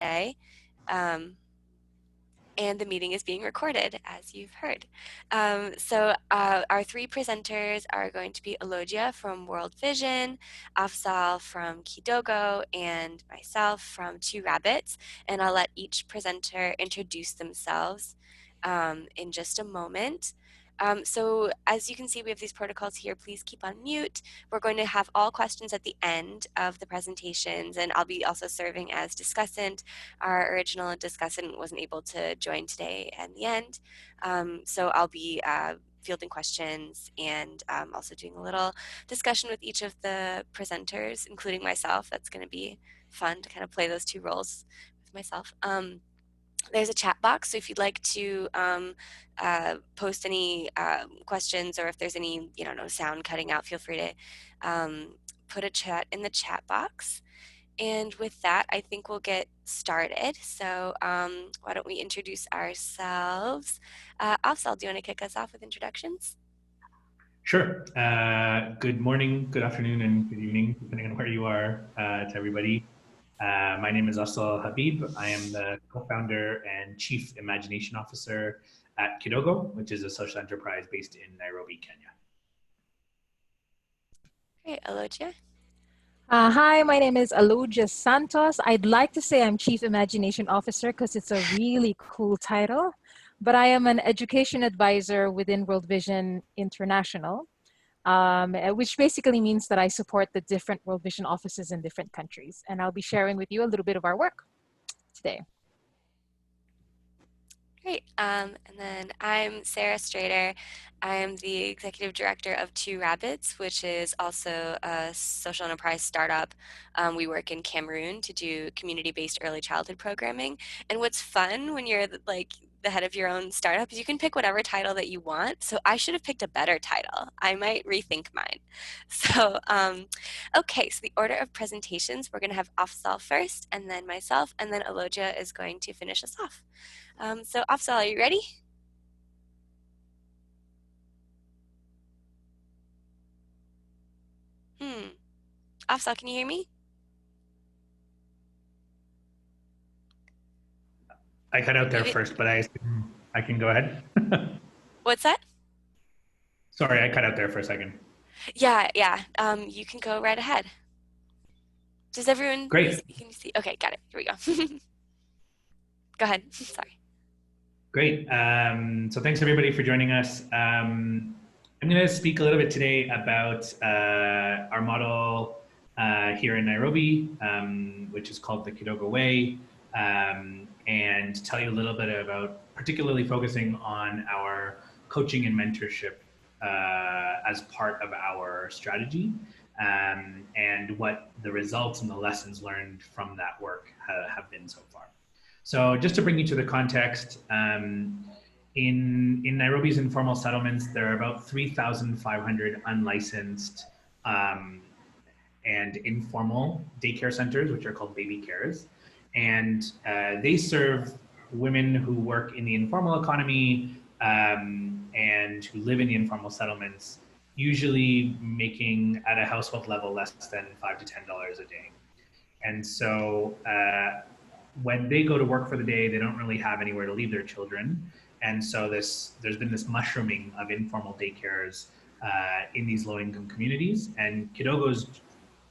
today. And the meeting is being recorded, as you've heard. Our three presenters are going to be Elogia from World Vision, Afzal from Kidogo, and myself from Two Rabbits. And I'll let each presenter introduce themselves in just a moment. So as you can see, we have these protocols here. Please keep on mute. We're going to have all questions at the end of the presentations, and I'll be also serving as discussant. Our original discussant wasn't able to join today in the end, so I'll be fielding questions and also doing a little discussion with each of the presenters, including myself. That's going to be fun to kind of play those two roles with myself. There's a chat box, so if you'd like to post any questions, or if there's any no sound cutting out, feel free to put a chat in the chat box. And with that, I think we'll get started. So why don't we introduce ourselves? Afzal, do you want to kick us off with introductions? Sure. Good morning, good afternoon, and good evening, depending on where you are, to everybody. My name is Afzal Habib. I am the co-founder and chief imagination officer at Kidogo, which is a social enterprise based in Nairobi, Kenya. Great, Elogia. Hi, my name is Elogia Santos. I'd like to say I'm Chief Imagination Officer because it's a really cool title, but I am an education advisor within World Vision International, which basically means that I support the different World Vision offices in different countries. And I'll be sharing with you a little bit of our work today. Great. And then I'm Sarah Strader. I am the executive director of Two Rabbits, which is also a social enterprise startup. We work in Cameroon to do community-based early childhood programming. And what's fun when you're like the head of your own startup is you can pick whatever title that you want. So I should have picked a better title. I might rethink mine. So, okay, so the order of presentations, we're going to have Afzal first, and then myself, and then Elogia is going to finish us off. So Afzal, are you ready? Afzal, can you hear me? I cut out there first, but I can go ahead. What's that? Sorry, I cut out there for a second. Yeah. You can go right ahead. Does everyone? Great. Can you see? Okay, got it. Here we go. Go ahead. Sorry. Great. So thanks everybody for joining us. I'm going to speak a little bit today about our model here in Nairobi, which is called the Kidogo Way, and tell you a little bit about particularly focusing on our coaching and mentorship as part of our strategy, and what the results and the lessons learned from that work have been so far. So just to bring you to the context, in Nairobi's informal settlements, there are about 3,500 unlicensed and informal daycare centers, which are called baby cares. And they serve women who work in the informal economy and who live in the informal settlements, usually making at a household level less than $5 to $10 a day. And so when they go to work for the day, they don't really have anywhere to leave their children. And so there's been this mushrooming of informal daycares in these low-income communities. And Kidogo's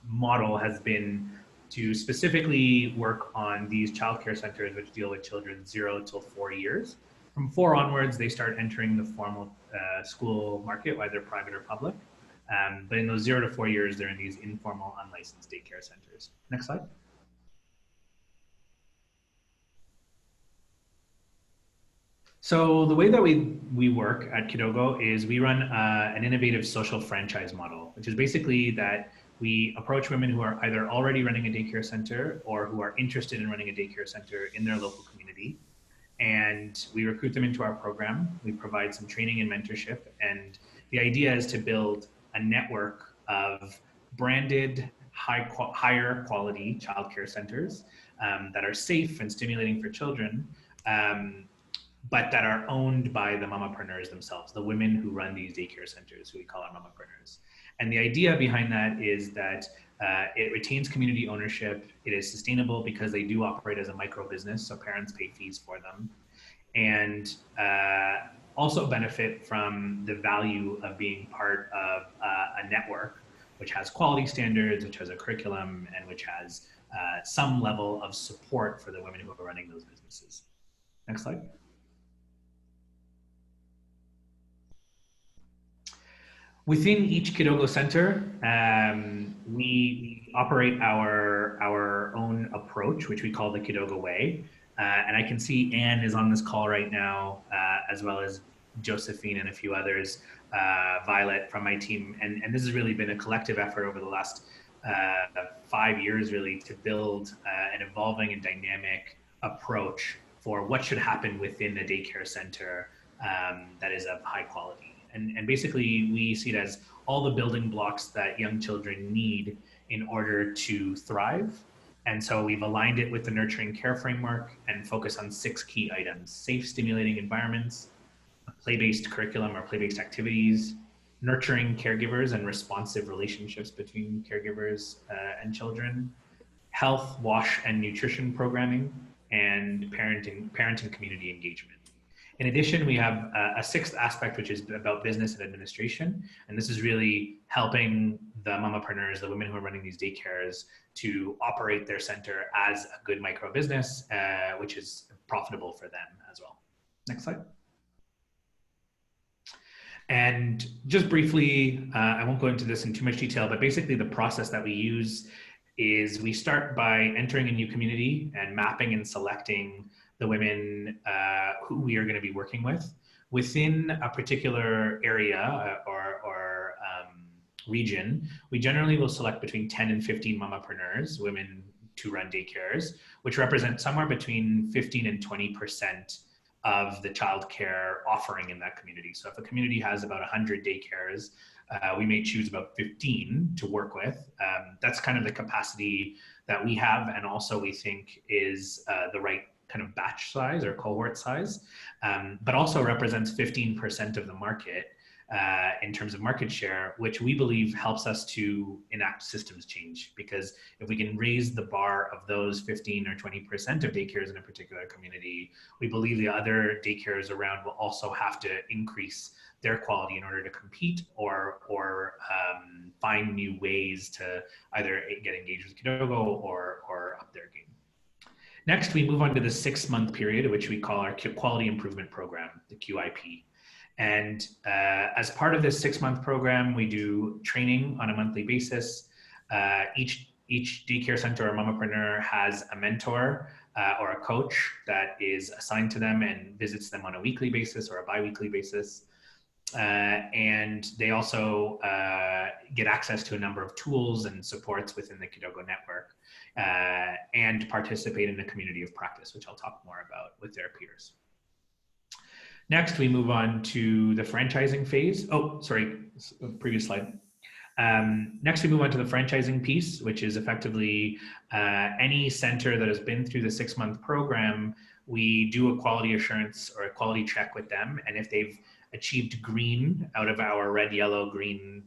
model has been to specifically work on these childcare centers which deal with children 0 till 4 years. From 4 onwards, they start entering the formal school market, whether private or public. But in those 0 to 4 years, they're in these informal, unlicensed daycare centers. Next slide. So the way that we work at Kidogo is we run an innovative social franchise model, which is basically that we approach women who are either already running a daycare center or who are interested in running a daycare center in their local community. And we recruit them into our program. We provide some training and mentorship. And the idea is to build a network of branded, higher quality childcare centers that are safe and stimulating for children, but that are owned by the mamapreneurs themselves, the women who run these daycare centers, who we call our mamapreneurs. And the idea behind that is that It retains community ownership. It is sustainable because they do operate as a micro business, so parents pay fees for them, and also benefit from the value of being part of a network which has quality standards, which has a curriculum, and which has some level of support for the women who are running those businesses. Next slide. Within each Kidogo Center, we operate our own approach, which we call the Kidogo Way. And I can see Anne is on this call right now, as well as Josephine and a few others, Violet from my team. And this has really been a collective effort over the last 5 years, really, to build an evolving and dynamic approach for what should happen within a daycare center that is of high quality. And basically, we see it as all the building blocks that young children need in order to thrive. And so we've aligned it with the nurturing care framework and focus on 6 key items: safe, stimulating environments, a play-based curriculum or play-based activities, nurturing caregivers and responsive relationships between caregivers and children, health, wash, and nutrition programming, and parent and community engagement. In addition, we have a 6th aspect, which is about business and administration. And this is really helping the mamapreneurs, the women who are running these daycares, to operate their center as a good micro business, which is profitable for them as well. Next slide. And just briefly, I won't go into this in too much detail, but basically the process that we use is we start by entering a new community and mapping and selecting the women who we are going to be working with. Within a particular area or region, we generally will select between 10 and 15 mamapreneurs, women to run daycares, which represent somewhere between 15 and 20% of the childcare offering in that community. So if a community has about 100 daycares, we may choose about 15 to work with. That's kind of the capacity that we have, and also we think is the right kind of batch size or cohort size, but also represents 15% of the market in terms of market share, which we believe helps us to enact systems change. Because if we can raise the bar of those 15 or 20% of daycares in a particular community, we believe the other daycares around will also have to increase their quality in order to compete or find new ways to either get engaged with Kidogo or up their game. Next, we move on to the 6-month period, which we call our Quality Improvement Program, the QIP. And as part of this 6-month program, we do training on a monthly basis. Each daycare center or mamapreneur has a mentor or a coach that is assigned to them and visits them on a weekly basis or a bi-weekly basis. And they also get access to a number of tools and supports within the Kidogo network and participate in a community of practice, which I'll talk more about with their peers. Next, we move on to the franchising phase. Oh, sorry, previous slide. Next, we move on to the franchising piece, which is effectively any center that has been through the 6-month program. We do a quality assurance or a quality check with them, and if they've achieved green out of our red, yellow, green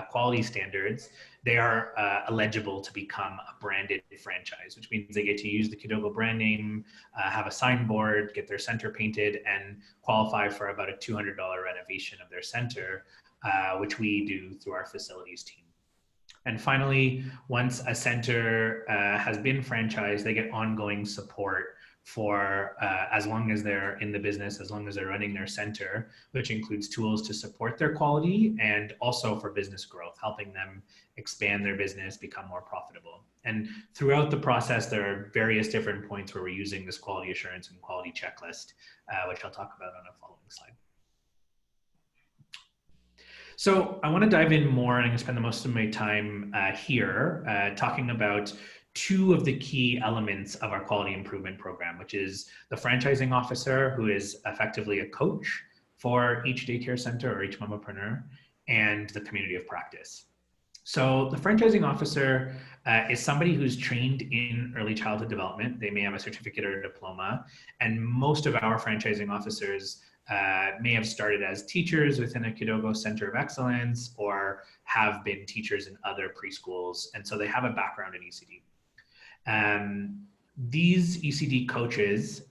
quality standards, they are eligible to become a branded franchise, which means they get to use the Kidogo brand name, have a signboard, get their center painted, and qualify for about a $200 renovation of their center, which we do through our facilities team. And finally, once a center has been franchised, they get ongoing support for as long as they're in the business, as long as they're running their center, which includes tools to support their quality and also for business growth, helping them expand their business, become more profitable. And throughout the process, there are various different points where we're using this quality assurance and quality checklist, which I'll talk about on a following slide. So I want to dive in more, and I'm going to spend the most of my time here talking about 2 of the key elements of our quality improvement program, which is the franchising officer, who is effectively a coach for each daycare center or each mamapreneur, and the community of practice. So the franchising officer is somebody who's trained in early childhood development. They may have a certificate or a diploma, and most of our franchising officers may have started as teachers within a Kidogo Center of Excellence or have been teachers in other preschools. And so they have a background in ECD. These ECD coaches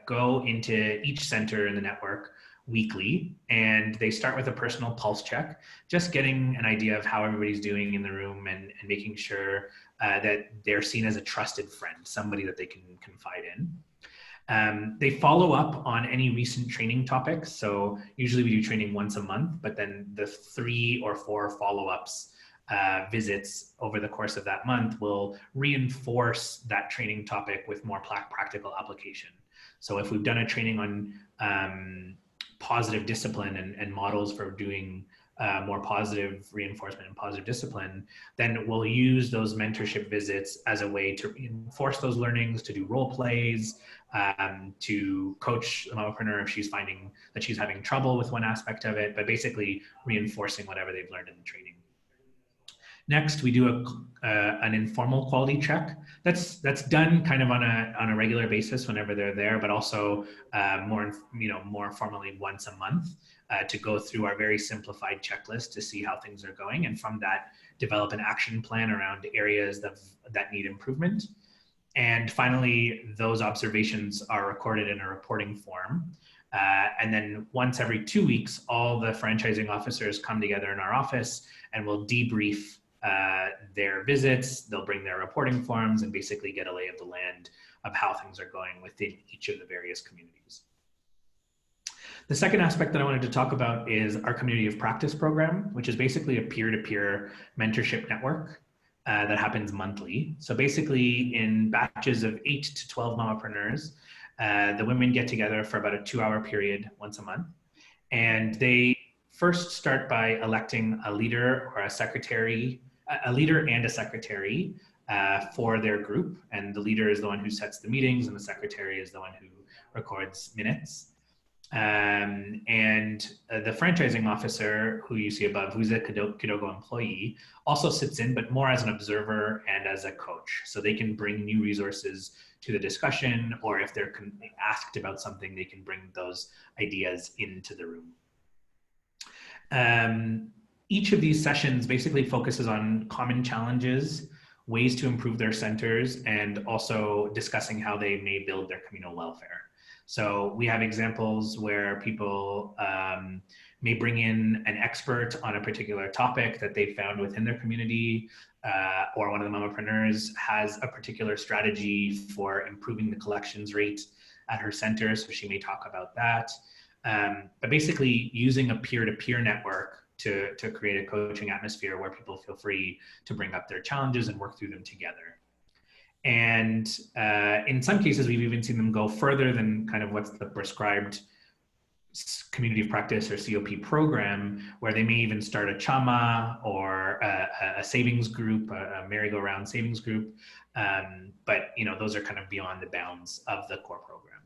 go into each center in the network weekly, and they start with a personal pulse check, just getting an idea of how everybody's doing in the room and making sure that they're seen as a trusted friend, somebody that they can confide in. They follow up on any recent training topics. So usually we do training once a month, but then the 3 or 4 follow-ups visits over the course of that month will reinforce that training topic with more practical application. So if we've done a training on positive discipline and models for doing more positive reinforcement and positive discipline, then we'll use those mentorship visits as a way to reinforce those learnings, to do role plays, to coach the mompreneur if she's finding that she's having trouble with one aspect of it, but basically reinforcing whatever they've learned in the training. Next, we do an informal quality check. That's done kind of on a regular basis whenever they're there, but also more formally once a month to go through our very simplified checklist to see how things are going, and from that develop an action plan around areas that need improvement. And finally, those observations are recorded in a reporting form. And then once every 2 weeks, all the franchising officers come together in our office and we'll debrief their visits. They'll bring their reporting forms and basically get a lay of the land of how things are going within each of the various communities. The second aspect that I wanted to talk about is our community of practice program, which is basically a peer-to-peer mentorship network that happens monthly. So basically in batches of 8 to 12 mamapreneurs, the women get together for about a 2-hour period once a month. And they first start by electing a leader or a secretary, a leader and a secretary for their group. And the leader is the one who sets the meetings and the secretary is the one who records minutes. The franchising officer, who you see above, who's a Kidogo employee, also sits in, but more as an observer and as a coach. So they can bring new resources to the discussion, or if they're asked about something, they can bring those ideas into the room. Each of these sessions basically focuses on common challenges, ways to improve their centers, and also discussing how they may build their communal welfare. So we have examples where people may bring in an expert on a particular topic that they found within their community, or one of the mamapreneurs has a particular strategy for improving the collections rate at her center, so she may talk about that. But basically using a peer-to-peer network to create a coaching atmosphere where people feel free to bring up their challenges and work through them together. And in some cases, we've even seen them go further than kind of what's the prescribed community of practice or COP program, where they may even start a chama or a savings group, a merry-go-round savings group. But those are kind of beyond the bounds of the core program.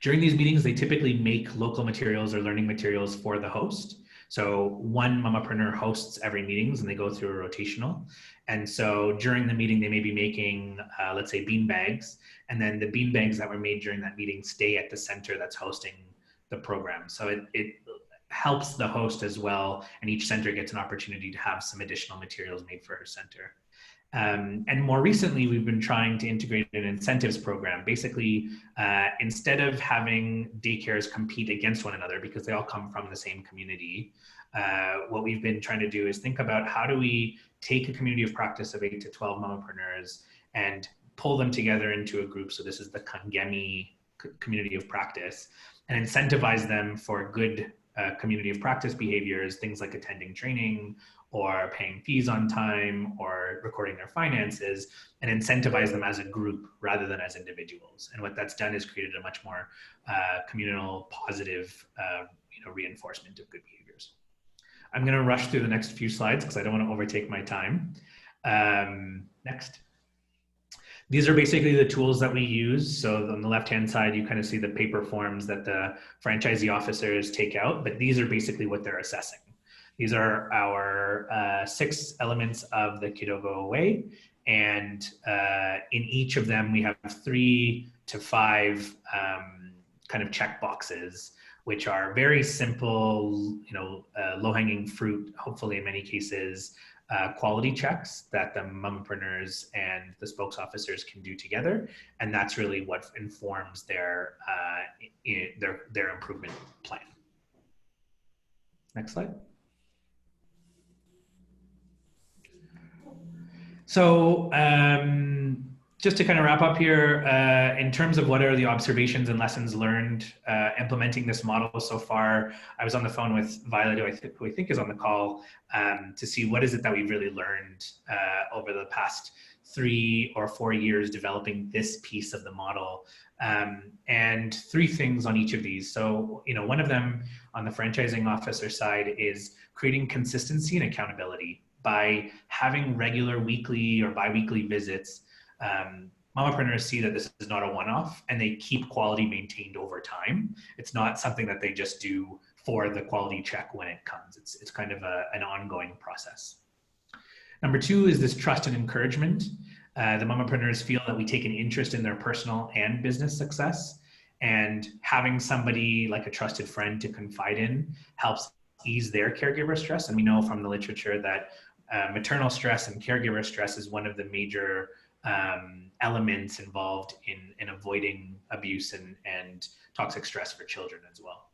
During these meetings, they typically make local materials or learning materials for the host. So one mamapreneur hosts every meetings and they go through a rotational. And so during the meeting, they may be making, let's say, bean bags. And then the bean bags that were made during that meeting stay at the center that's hosting the program. So it helps the host as well. And each center gets an opportunity to have some additional materials made for her center. And more recently, we've been trying to integrate an incentives program. Basically, instead of having daycares compete against one another because they all come from the same community, what we've been trying to do is think about how do we take a community of practice of 8 to 12 mamapreneurs and pull them together into a group. So this is the Kangemi community of practice, and incentivize them for good community of practice behaviors, things like attending training or paying fees on time or recording their finances, and incentivize them as a group rather than as individuals. And what that's done is created a much more communal, positive reinforcement of good behaviors. I'm going to rush through the next few slides because I don't want to overtake my time. Next. These are basically the tools that we use. So on the left-hand side, you kind of see the paper forms that the franchisee officers take out, but these are basically what they're assessing. These are our 6 elements of the Kidogo way. And in each of them, we have 3 to 5 kind of check boxes, which are very simple, low-hanging fruit, hopefully in many cases, quality checks that the mompreneurs and the spokes officers can do together, and that's really what informs their improvement plan. Next slide. So just to kind of wrap up here, in terms of what are the observations and lessons learned implementing this model so far, I was on the phone with Violet, who I think is on the call, to see what is it that we've really learned over the past 3 or 4 years developing this piece of the model. And 3 things on each of these. So, one of them on the franchising officer side is creating consistency and accountability by having regular weekly or bi-weekly visits. Mamapreneurs see that this is not a one-off, and they keep quality maintained over time. It's not something that they just do for the quality check when it comes. It's kind of an ongoing process. Number 2 is this trust and encouragement. The mamapreneurs feel that we take an interest in their personal and business success, and having somebody like a trusted friend to confide in helps ease their caregiver stress. And we know from the literature that maternal stress and caregiver stress is one of the major elements involved in avoiding abuse and toxic stress for children as well.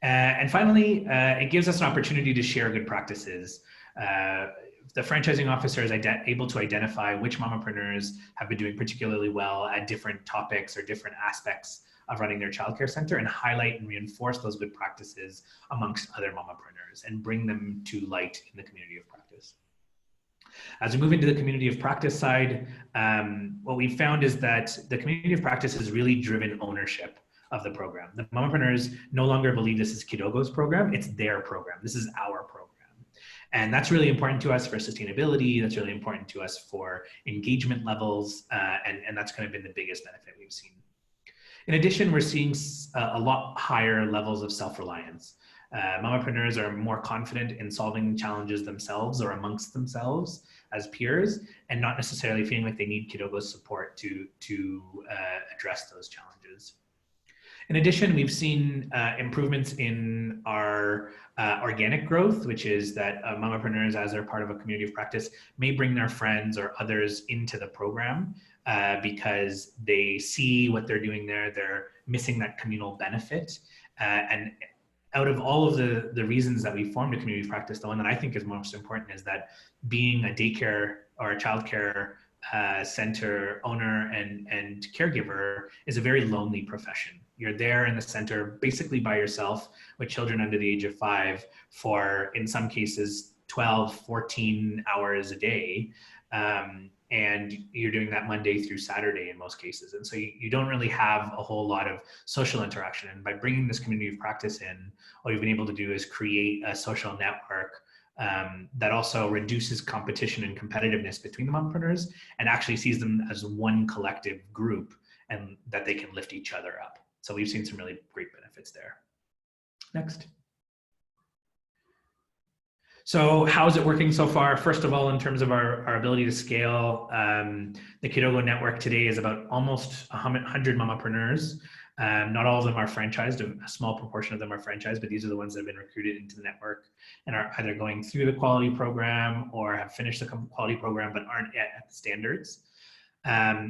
And finally, it gives us an opportunity to share good practices. The franchising officer is able to identify which mamapreneurs have been doing particularly well at different topics or different aspects of running their childcare center, and highlight and reinforce those good practices amongst other mamapreneurs and bring them to light in the community of practice. As we move into the community of practice side, what we've found is that the community of practice has really driven ownership of the program. The mamapreneurs no longer believe this is Kidogo's program, it's their program. This is our program. And that's really important to us for sustainability. That's really important to us for engagement levels. And that's kind of been the biggest benefit we've seen. In addition, we're seeing a lot higher levels of self-reliance. Mamapreneurs are more confident in solving challenges themselves or amongst themselves as peers, and not necessarily feeling like they need Kidogo's support to address those challenges. In addition, we've seen improvements in our organic growth, which is that mamapreneurs, as they're part of a community of practice, may bring their friends or others into the program because they see what they're doing there. They're missing that communal benefit. And out of all of the reasons that we formed a community of practice, the one that I think is most important is that being a daycare or a childcare center owner and caregiver is a very lonely profession. You're there in the center basically by yourself with children under the age of 5 for, in some cases, 12, 14 hours a day. And you're doing that Monday through Saturday in most cases. And so you don't really have a whole lot of social interaction. And by bringing this community of practice in, what we've been able to do is create a social network that also reduces competition and competitiveness between the mompreneurs and actually sees them as one collective group and that they can lift each other up. So we've seen some really great benefits there. Next. So how is it working so far? First of all, in terms of our ability to scale, the Kidogo network today is about almost 100 mamapreneurs. Not all of them are franchised, a small proportion of them are franchised, but these are the ones that have been recruited into the network and are either going through the quality program or have finished the quality program but aren't yet at the standards.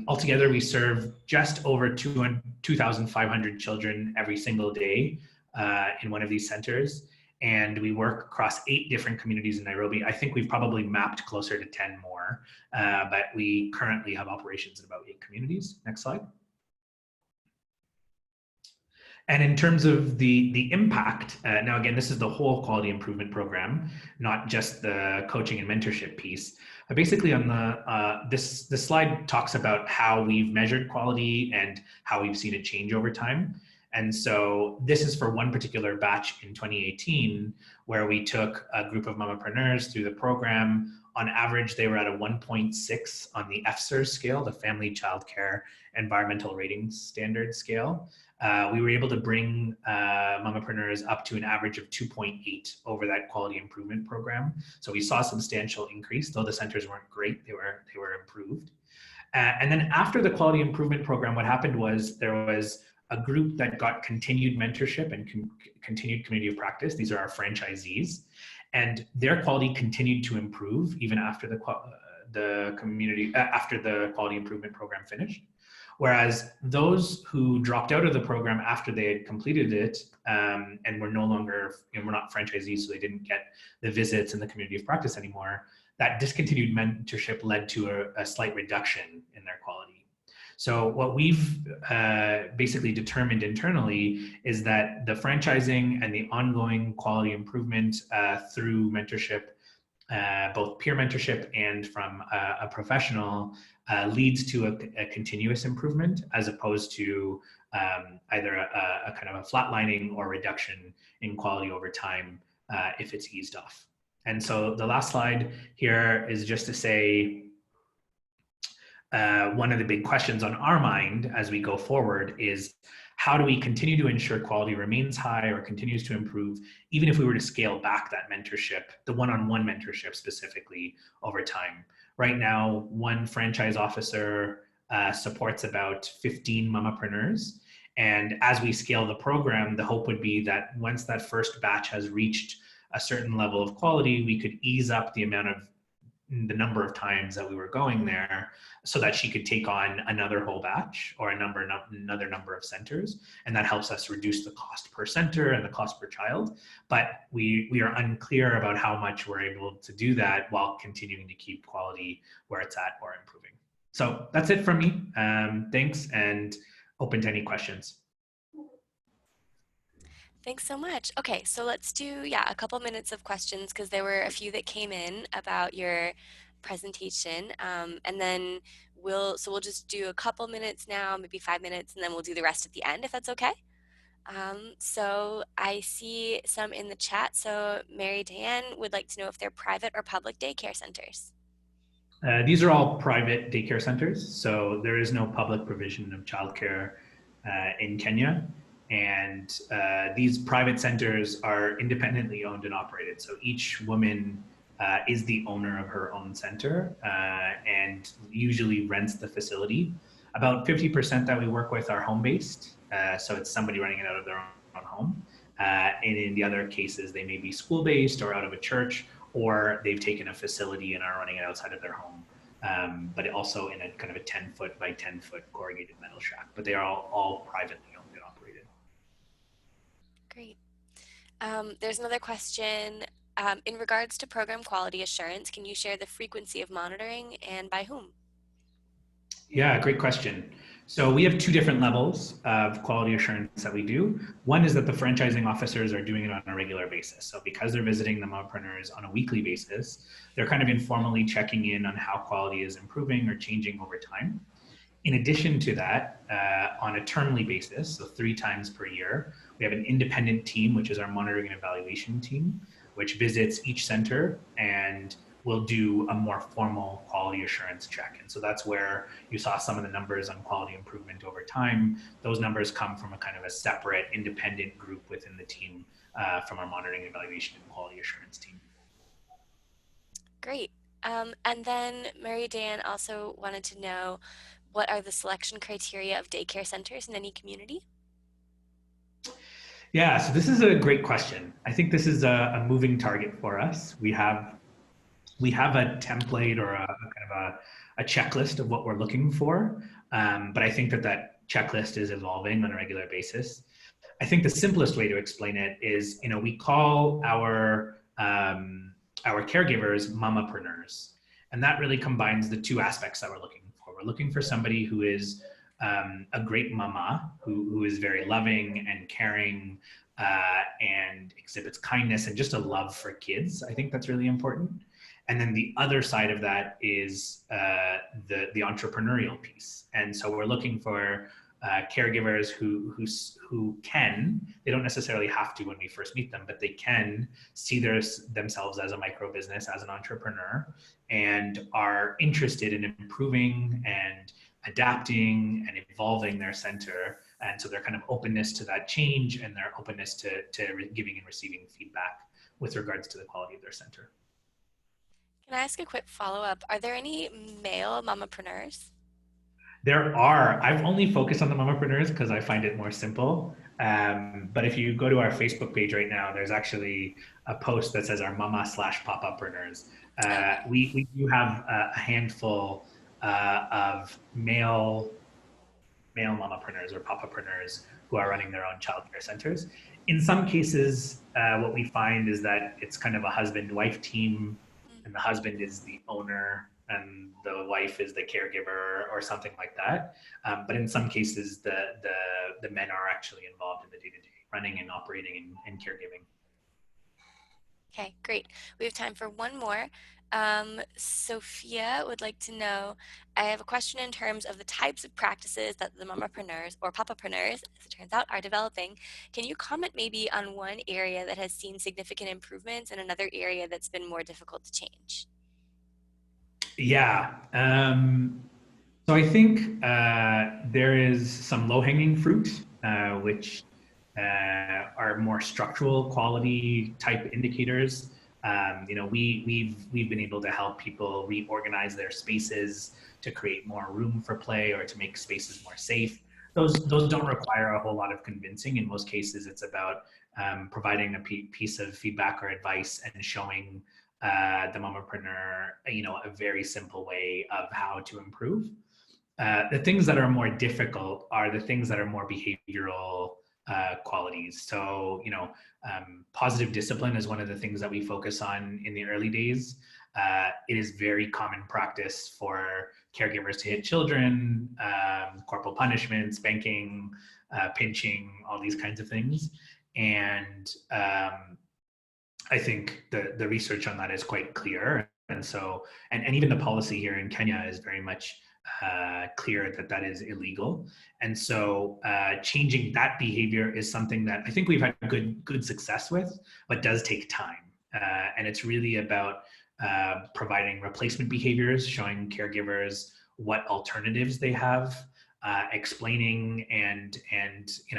Altogether, we serve just over 2,500 children every single day in one of these centers. And we work across 8 different communities in Nairobi. I think we've probably mapped closer to 10 more, but we currently have operations in about 8 communities. Next slide. And in terms of the impact, now again, this is the whole quality improvement program, not just the coaching and mentorship piece. But basically on this slide talks about how we've measured quality and how we've seen it change over time. And so this is for one particular batch in 2018, where we took a group of mamapreneurs through the program. On average, they were at a 1.6 on the FSER scale, the Family Childcare Environmental Rating Standard scale. We were able to bring mamapreneurs up to an average of 2.8 over that quality improvement program. So we saw a substantial increase, though the centers weren't great, they were improved. And then after the quality improvement program, what happened was there was a group that got continued mentorship and continued community of practice. These are our franchisees, and their quality continued to improve even after the community after the quality improvement program finished. Whereas those who dropped out of the program after they had completed it and were no longer, were not franchisees, so they didn't get the visits in the community of practice anymore, that discontinued mentorship led to a slight reduction in their quality. So what we've basically determined internally is that the franchising and the ongoing quality improvement through mentorship, both peer mentorship and from a professional, leads to a continuous improvement as opposed to either a kind of a flatlining or reduction in quality over time if it's eased off. And so the last slide here is just to say one of the big questions on our mind as we go forward is how do we continue to ensure quality remains high or continues to improve, even if we were to scale back that mentorship, the one-on-one mentorship specifically over time. Right now, one franchise officer supports about 15 mamapreneurs. And as we scale the program, the hope would be that once that first batch has reached a certain level of quality, we could ease up the the number of times that we were going there so that she could take on another whole batch or another number of centers. And that helps us reduce the cost per center and the cost per child. But we are unclear about how much we're able to do that while continuing to keep quality where it's at or improving. So that's it from me. Thanks, and open to any questions. Thanks so much. Okay, so let's do, a couple minutes of questions because there were a few that came in about your presentation. And then we'll just do a couple minutes now, maybe 5 minutes, and then we'll do the rest at the end if that's okay. So I see some in the chat. So Mary Diane would like to know if they're private or public daycare centers. These are all private daycare centers, so there is no public provision of childcare in Kenya. And these private centers are independently owned and operated. So each woman is the owner of her own center and usually rents the facility. About 50% that we work with are home-based. So it's somebody running it out of their own home. And in the other cases, they may be school-based or out of a church, or they've taken a facility and are running it outside of their home. But also in a kind of a 10-foot by 10-foot corrugated metal shack. But they are all privately owned and operated. Great. There's another question. In regards to program quality assurance, can you share the frequency of monitoring and by whom? Yeah, great question. So we have two different levels of quality assurance that we do. One is that the franchising officers are doing it on a regular basis. So because they're visiting the mompreneurs on a weekly basis, they're kind of informally checking in on how quality is improving or changing over time. In addition to that, on a termly basis, so 3 times per year, we have an independent team, which is our monitoring and evaluation team, which visits each center and will do a more formal quality assurance check. And so that's where you saw some of the numbers on quality improvement over time. Those numbers come from a kind of a separate independent group within the team from our monitoring, evaluation, and quality assurance team. Great. And then Mary Dan also wanted to know, what are the selection criteria of daycare centers in any community? Yeah, so this is a great question. I think this is a moving target for us. We have a template or a kind of a checklist of what we're looking for, but I think that checklist is evolving on a regular basis. I think the simplest way to explain it is, we call our caregivers mamapreneurs, and that really combines the two aspects that we're looking for. We're looking for somebody who is a great mama, who is very loving and caring and exhibits kindness and just a love for kids. I think that's really important. And then the other side of that is the entrepreneurial piece. And so we're looking for caregivers who can, they don't necessarily have to when we first meet them, but they can see themselves as a micro business, as an entrepreneur, and are interested in improving and adapting and evolving their center. And so their kind of openness to that change and their openness to giving and receiving feedback with regards to the quality of their center. Can I ask a quick follow-up? Are there any male mamapreneurs? There are. I've only focused on the mamapreneurs because I find it more simple. But if you go to our Facebook page right now, there's actually a post that says our mama slash papapreneurs. Okay. We do have a handful of male mamapreneurs or papapreneurs who are running their own childcare centers. In some cases, what we find is that it's kind of a husband-wife team, and the husband is the owner and the wife is the caregiver or something like that. But in some cases, the men are actually involved in the day-to-day running and operating and caregiving. Okay, great. We have time for one more. Sophia would like to know, I have a question in terms of the types of practices that the mamapreneurs or papapreneurs, as it turns out, are developing. Can you comment maybe on one area that has seen significant improvements and another area that's been more difficult to change? Yeah. So I think there is some low-hanging fruit, which are more structural quality type indicators. We've been able to help people reorganize their spaces to create more room for play or to make spaces more safe. Those don't require a whole lot of convincing. In most cases, it's about providing a piece of feedback or advice and showing the mompreneur, a very simple way of how to improve. The things that are more difficult are the things that are more behavioral qualities. So, positive discipline is one of the things that we focus on in the early days. It is very common practice for caregivers to hit children, corporal punishment, spanking, pinching, all these kinds of things. And I think the research on that is quite clear. And so, and even the policy here in Kenya is very much clear that that is illegal. And so, changing that behavior is something that I think we've had good success with, but does take time. And it's really about providing replacement behaviors, showing caregivers what alternatives they have, explaining and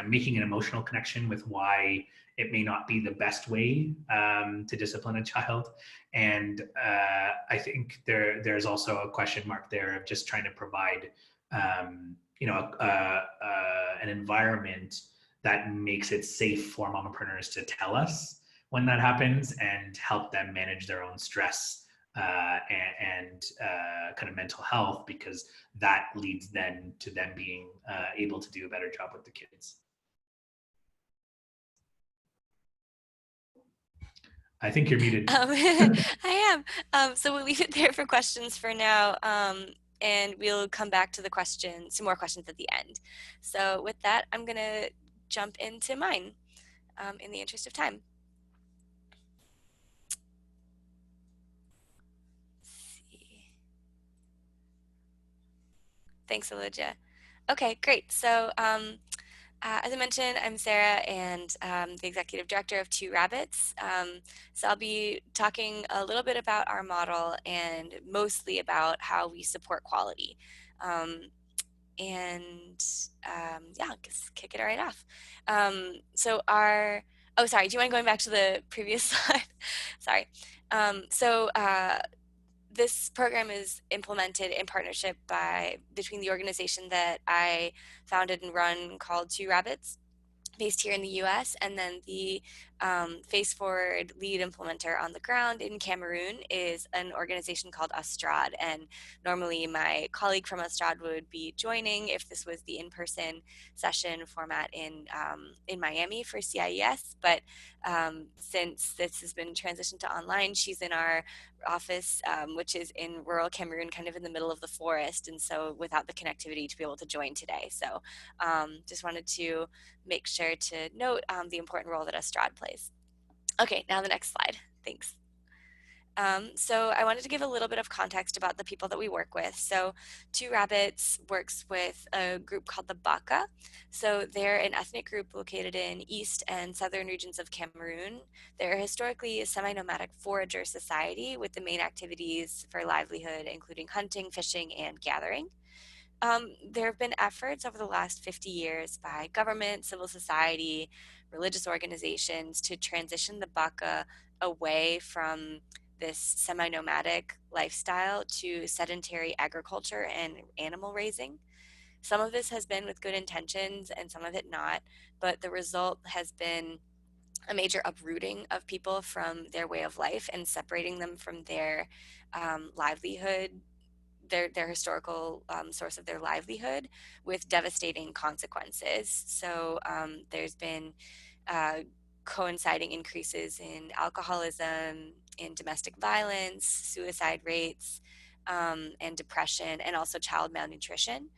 making an emotional connection with why it may not be the best way to discipline a child. And I think there's also a question mark there of just trying to provide, an environment that makes it safe for mompreneurs to tell us when that happens and help them manage their own stress and kind of mental health, because that leads then to them being able to do a better job with the kids. I think you're muted. I am. So we'll leave it there for questions for now, and we'll come back to the questions, some more questions at the end. So with that, I'm going to jump into mine in the interest of time. Let's see. Thanks, Olivia. Okay, great. So as I mentioned, I'm Sarah and the executive director of Two Rabbits. So I'll be talking a little bit about our model and mostly about how we support quality. Yeah, I'll just kick it right off. Oh, sorry, do you mind going back to the previous slide? Sorry. This program is implemented in partnership between the organization that I founded and run called Two Rabbits, based here in the US, and then the Face Forward lead implementer on the ground in Cameroon is an organization called Astrad. And normally my colleague from Astrad would be joining if this was the in-person session format in Miami for CIES. But since this has been transitioned to online, she's in our office, which is in rural Cameroon, kind of in the middle of the forest, and so without the connectivity to be able to join today. So just wanted to make sure to note the important role that Astrad plays. Okay, now the next slide. Thanks. So I wanted to give a little bit of context about the people that we work with. So Two Rabbits works with a group called the Baka. So they're an ethnic group located in east and southern regions of Cameroon. They're historically a semi-nomadic forager society with the main activities for livelihood, including hunting, fishing, and gathering. There have been efforts over the last 50 years by government, civil society, religious organizations to transition the Baka away from this semi-nomadic lifestyle to sedentary agriculture and animal raising. Some of this has been with good intentions and some of it not, but the result has been a major uprooting of people from their way of life and separating them from their livelihood, their historical source of their livelihood, with devastating consequences. So there's been uh, coinciding increases in alcoholism, in domestic violence, suicide rates, and depression, and also child malnutrition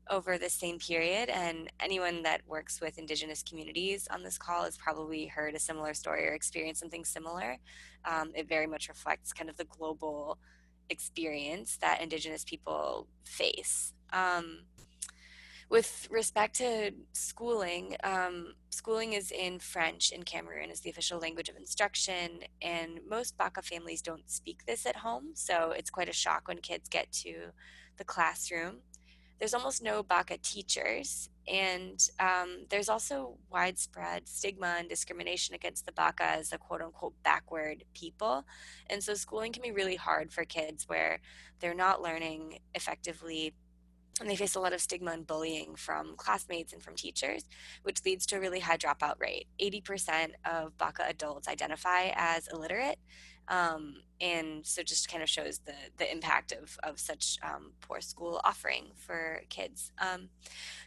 over the same period. And anyone that works with Indigenous communities on this call has probably heard a similar story or experienced something similar. It very much reflects kind of the global experience that Indigenous people face. With respect to schooling, schooling is in French in Cameroon as the official language of instruction, and most Baka families don't speak this at home, so it's quite a shock when kids get to the classroom. There's almost no Baka teachers, and there's also widespread stigma and discrimination against the Baka as a quote unquote backward people. And so schooling can be really hard for kids where they're not learning effectively and they face a lot of stigma and bullying from classmates and from teachers, which leads to a really high dropout rate. 80% of Baka adults identify as illiterate. And so just kind of shows the impact of such poor school offering for kids.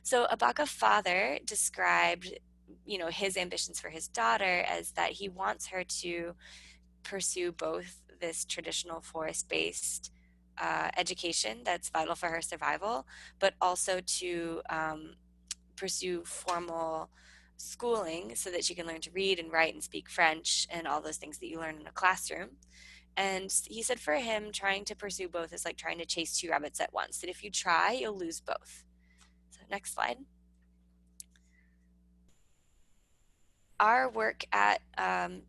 So a Baka father described, his ambitions for his daughter as that he wants her to pursue both this traditional forest-based education that's vital for her survival, but also to pursue formal schooling so that she can learn to read and write and speak French and all those things that you learn in a classroom. And he said for him, trying to pursue both is like trying to chase two rabbits at once, that if you try, you'll lose both. So next slide. Our work at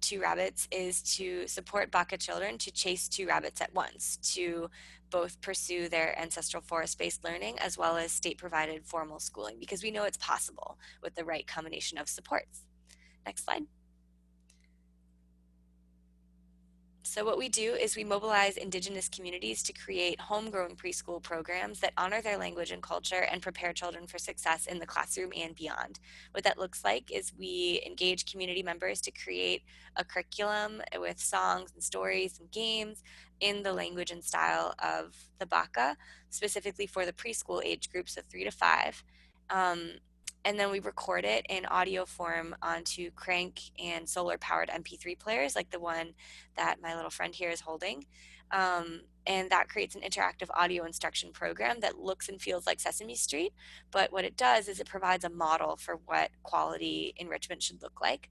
Two Rabbits is to support Baka children to chase two rabbits at once, to both pursue their ancestral forest-based learning as well as state-provided formal schooling, because we know it's possible with the right combination of supports. Next slide. So what we do is we mobilize Indigenous communities to create homegrown preschool programs that honor their language and culture and prepare children for success in the classroom and beyond. What that looks like is we engage community members to create a curriculum with songs and stories and games in the language and style of the Baka, specifically for the preschool age groups of 3 to 5. Um, and then we record it in audio form onto crank and solar powered MP3 players like the one that my little friend here is holding. And that creates an interactive audio instruction program that looks and feels like Sesame Street. But what it does is it provides a model for what quality enrichment should look like.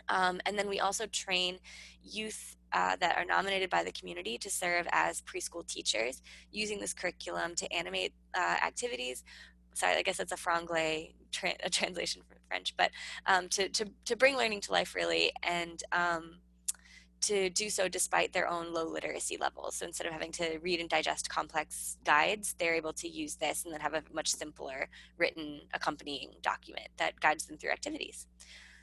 And then we also train youth that are nominated by the community to serve as preschool teachers using this curriculum to animate activities. Sorry, I guess it's a franglais a translation from French, but to bring learning to life really, and to do so despite their own low literacy levels. So instead of having to read and digest complex guides, they're able to use this and then have a much simpler written accompanying document that guides them through activities.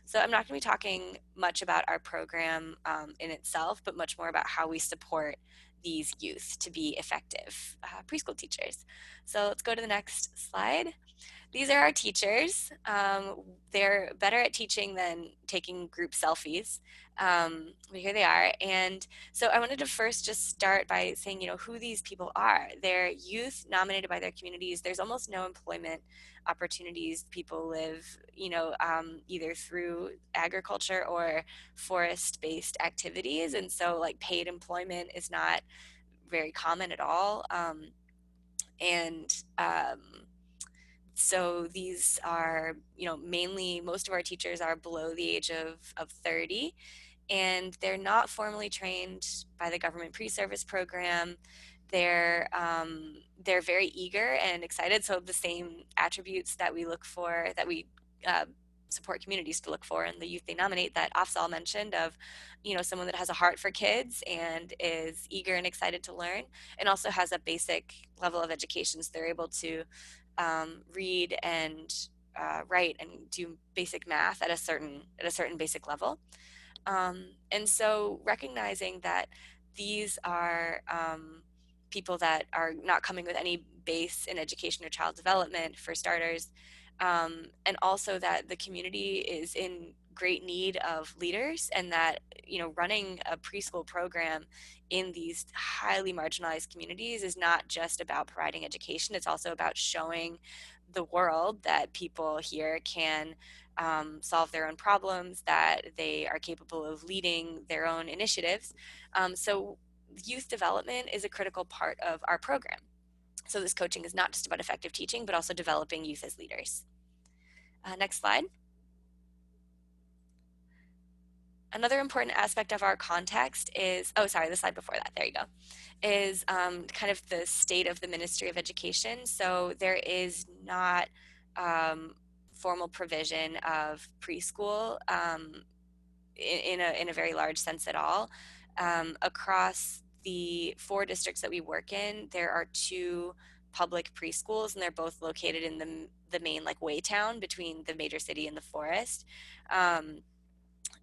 So I'm not going to be talking much about our program in itself, but much more about how we support these youth to be effective preschool teachers. So let's go to the next slide. These are our teachers. They're better at teaching than taking group selfies. But here they are. And so I wanted to first just start by saying, who these people are. They're youth nominated by their communities. There's almost no employment opportunities. People live, either through agriculture or forest-based activities. And so like paid employment is not very common at all. And so these are, mainly most of our teachers are below the age of 30, and they're not formally trained by the government pre-service program. They're very eager and excited. So the same attributes that we look for, that we support communities to look for in the youth they nominate, that Afzal mentioned, of someone that has a heart for kids and is eager and excited to learn, and also has a basic level of education, so they're able to read and write and do basic math at a certain basic level. And so recognizing that these are people that are not coming with any base in education or child development for starters, and also that the community is in great need of leaders, and that running a preschool program in these highly marginalized communities is not just about providing education. It's also about showing the world that people here can solve their own problems, that they are capable of leading their own initiatives. So youth development is a critical part of our program. So this coaching is not just about effective teaching, but also developing youth as leaders. Next slide. Another important aspect of our context is, oh, sorry, the slide before that, there you go, is kind of the state of the Ministry of Education. So there is not formal provision of preschool in a very large sense at all. Across the 4 districts that we work in, there are 2 public preschools, and they're both located in the main like way town between the major city and the forest.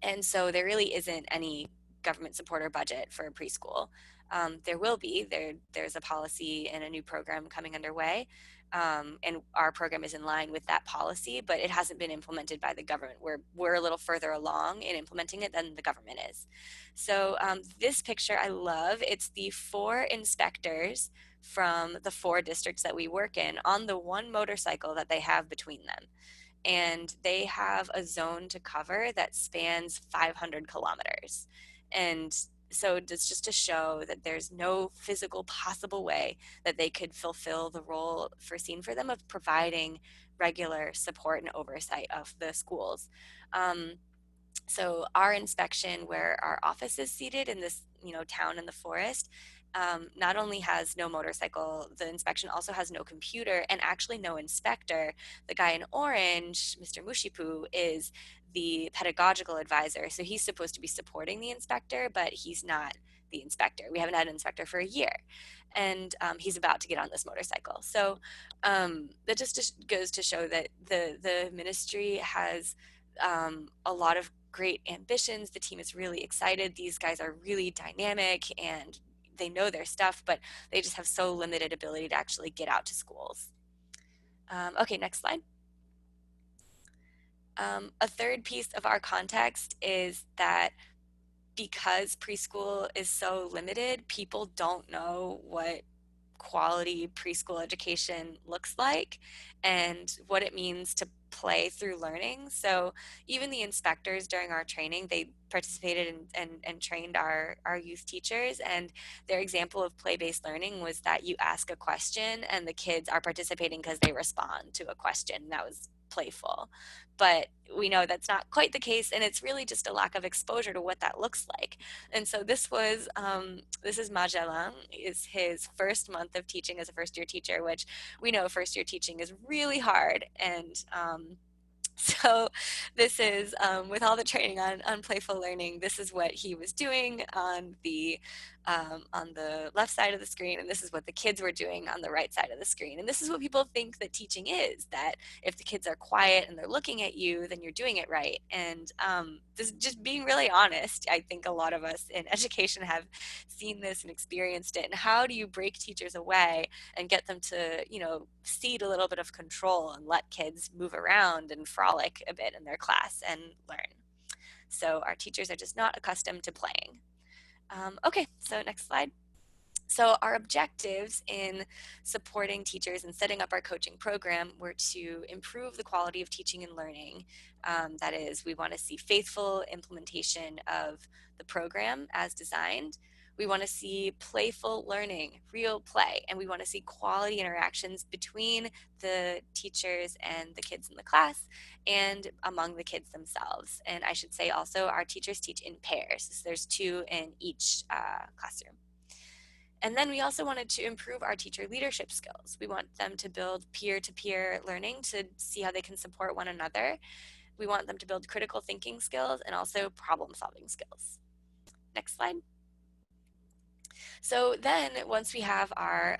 And so there really isn't any government support or budget for a preschool. There will be. There's a policy and a new program coming underway, and our program is in line with that policy, but it hasn't been implemented by the government. We're a little further along in implementing it than the government is. So this picture I love. It's the 4 inspectors from the 4 districts that we work in on the one motorcycle that they have between them, and they have a zone to cover that spans 500 kilometers. And so it's just to show that there's no physical possible way that they could fulfill the role foreseen for them of providing regular support and oversight of the schools. So our inspection, where our office is seated in this town in the forest, not only has no motorcycle, the inspection also has no computer and actually no inspector. The guy in orange, Mr. Mushipu, is the pedagogical advisor. So he's supposed to be supporting the inspector, but he's not the inspector. We haven't had an inspector for a year, and he's about to get on this motorcycle. So that just goes to show that the ministry has a lot of great ambitions. The team is really excited. These guys are really dynamic and they know their stuff, but they just have so limited ability to actually get out to schools. Okay, next slide. A third piece of our context is that because preschool is so limited, people don't know what quality preschool education looks like and what it means to play through learning. So even the inspectors during our training, they participated and trained our youth teachers, and their example of play-based learning was that you ask a question and the kids are participating because they respond to a question. That was playful. But we know that's not quite the case, and it's really just a lack of exposure to what that looks like. And so this is Magellan, is his first month of teaching as a first-year teacher, which we know first-year teaching is really hard. And so this is, with all the training on playful learning, this is what he was doing on the left side of the screen, and this is what the kids were doing on the right side of the screen. And this is what people think that teaching is, that if the kids are quiet and they're looking at you, then you're doing it right. And this, just being really honest, I think a lot of us in education have seen this and experienced it. And how do you break teachers away and get them to, cede a little bit of control and let kids move around and frolic a bit in their class and learn? So our teachers are just not accustomed to playing. Okay, so next slide. So our objectives in supporting teachers and setting up our coaching program were to improve the quality of teaching and learning. That is, we want to see faithful implementation of the program as designed. We want to see playful learning, real play, and we want to see quality interactions between the teachers and the kids in the class and among the kids themselves. And I should say also our teachers teach in pairs. So there's 2 in each classroom. And then we also wanted to improve our teacher leadership skills. We want them to build peer-to-peer learning to see how they can support one another. We want them to build critical thinking skills and also problem-solving skills. Next slide. So then once we have our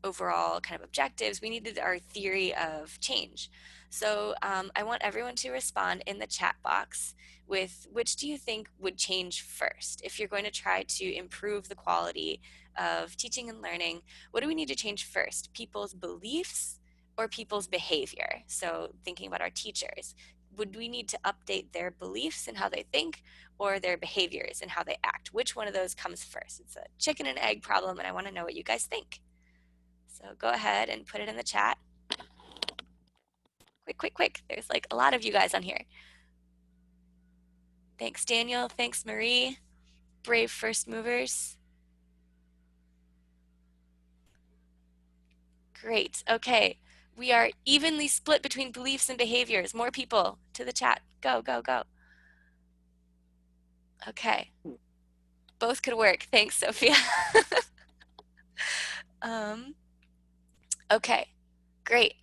overall kind of objectives, we needed our theory of change. So I want everyone to respond in the chat box with which do you think would change first? If you're going to try to improve the quality of teaching and learning, what do we need to change first? People's beliefs or people's behavior? So thinking about our teachers, would we need to update their beliefs and how they think, or their behaviors and how they act? Which one of those comes first? It's a chicken and egg problem, and I want to know what you guys think. So go ahead and put it in the chat. Quick, quick, quick. There's like a lot of you guys on here. Thanks, Daniel. Thanks, Marie. Brave first movers. Great. Okay. We are evenly split between beliefs and behaviors. More people to the chat. Go, go, go. Okay. Both could work. Thanks, Sophia. Okay. Great.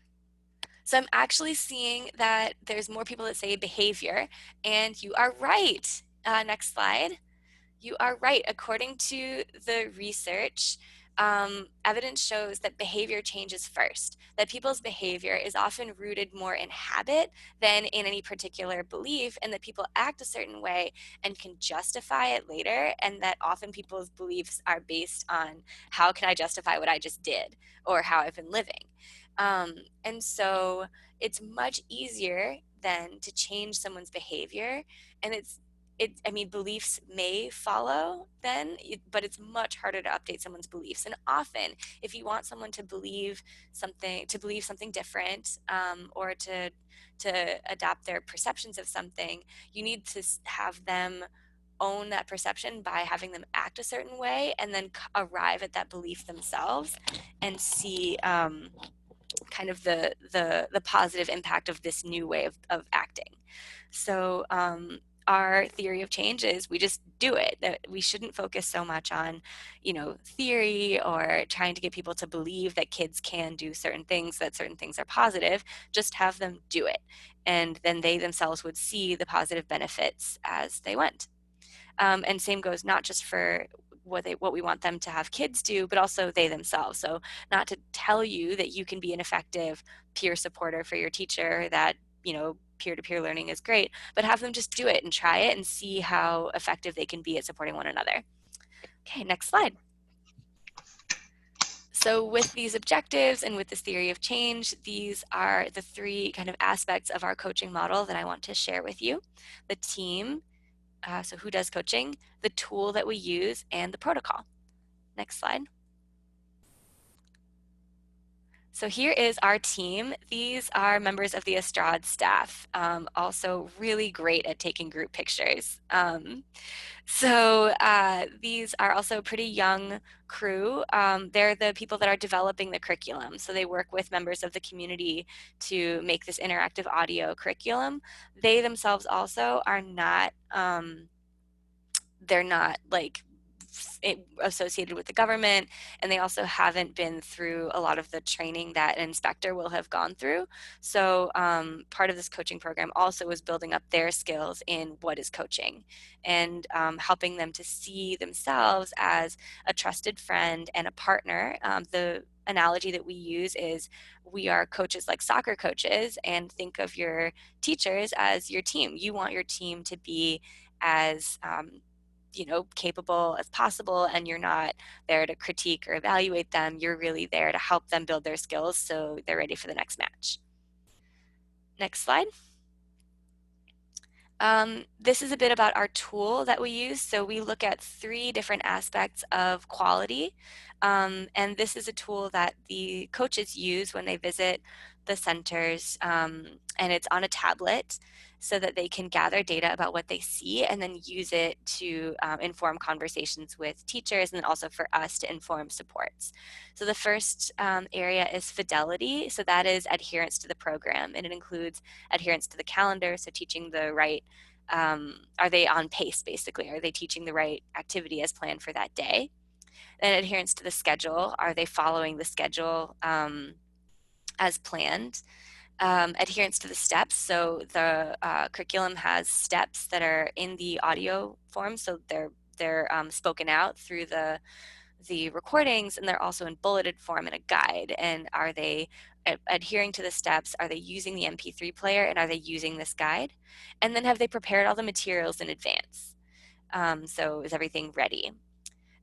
So I'm actually seeing that there's more people that say behavior, and you are right. Next slide. You are right. According to the research, evidence shows that behavior changes first, that people's behavior is often rooted more in habit than in any particular belief, and that people act a certain way and can justify it later, and that often people's beliefs are based on how can I justify what I just did or how I've been living. And so it's much easier then to change someone's behavior, and I mean, beliefs may follow then, but it's much harder to update someone's beliefs. And often, if you want someone to believe something different, or to adapt their perceptions of something, you need to have them own that perception by having them act a certain way, and then arrive at that belief themselves and see kind of the positive impact of this new way of acting. So our theory of change is we just do it. That we shouldn't focus so much on, theory or trying to get people to believe that kids can do certain things, that certain things are positive. Just have them do it, and then they themselves would see the positive benefits as they went. And same goes not just for what we want them to have kids do, but also they themselves. So not to tell you that you can be an effective peer supporter for your teacher, that peer-to-peer learning is great, but have them just do it and try it and see how effective they can be at supporting one another. Okay, next slide. So with these objectives and with this theory of change, these are the three kind of aspects of our coaching model that I want to share with you. The team, so who does coaching, the tool that we use, and the protocol. Next slide. So here is our team. These are members of the Estrade staff, also really great at taking group pictures. So these are also a pretty young crew. They're the people that are developing the curriculum. So they work with members of the community to make this interactive audio curriculum. They themselves also are not, they're not like associated with the government, and they also haven't been through a lot of the training that an inspector will have gone through. So part of this coaching program also is building up their skills in what is coaching, and helping them to see themselves as a trusted friend and a partner. The analogy that we use is we are coaches like soccer coaches, and think of your teachers as your team. You want your team to be as capable as possible, and you're not there to critique or evaluate them. You're really there to help them build their skills so they're ready for the next match. Next slide. This is a bit about our tool that we use. So we look at 3 different aspects of quality. And this is a tool that the coaches use when they visit the centers. And it's on a tablet so that they can gather data about what they see and then use it to inform conversations with teachers, and then also for us to inform supports. So the first area is fidelity. So that is adherence to the program, and it includes adherence to the calendar. So teaching the right, are they on pace basically? Are they teaching the right activity as planned for that day? Then adherence to the schedule. Are they following the schedule as planned? Adherence to the steps. So the curriculum has steps that are in the audio form. So they're spoken out through the recordings, and they're also in bulleted form in a guide. And are they adhering to the steps? Are they using the MP3 player, and are they using this guide? And then have they prepared all the materials in advance? So is everything ready?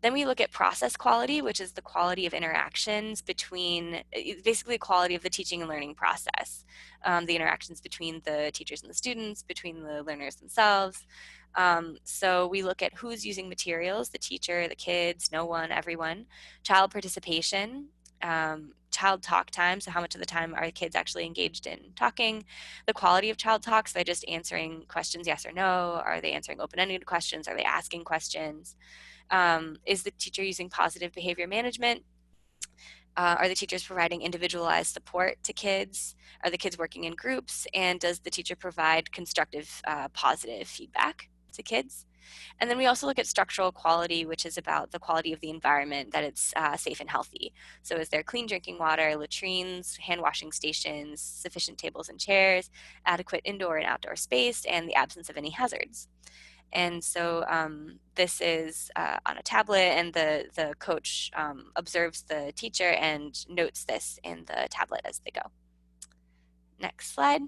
Then we look at process quality, which is the quality of interactions between, basically the quality of the teaching and learning process, the interactions between the teachers and the students, between the learners themselves. So we look at who's using materials, the teacher, the kids, no one, everyone. Child participation, child talk time, so how much of the time are kids actually engaged in talking, the quality of child talks, are they just answering questions yes or no, are they answering open-ended questions, are they asking questions, is the teacher using positive behavior management? Are the teachers providing individualized support to kids? Are the kids working in groups? And does the teacher provide constructive, positive feedback to kids? And then we also look at structural quality, which is about the quality of the environment, that it's safe and healthy. So is there clean drinking water, latrines, hand washing stations, sufficient tables and chairs, adequate indoor and outdoor space, and the absence of any hazards? And so this is on a tablet, and the coach observes the teacher and notes this in the tablet as they go. Next slide.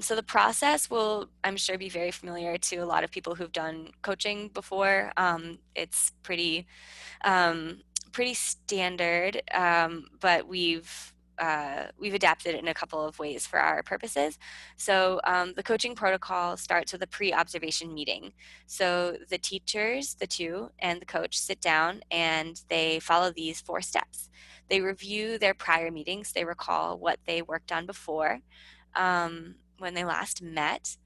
So the process will, I'm sure, be very familiar to a lot of people who've done coaching before. It's pretty standard, but we've adapted it in a couple of ways for our purposes. So the coaching protocol starts with a pre-observation meeting. So the teachers, the two, and the coach sit down and they follow these 4 steps. They review their prior meetings. They recall what they worked on before when they last met.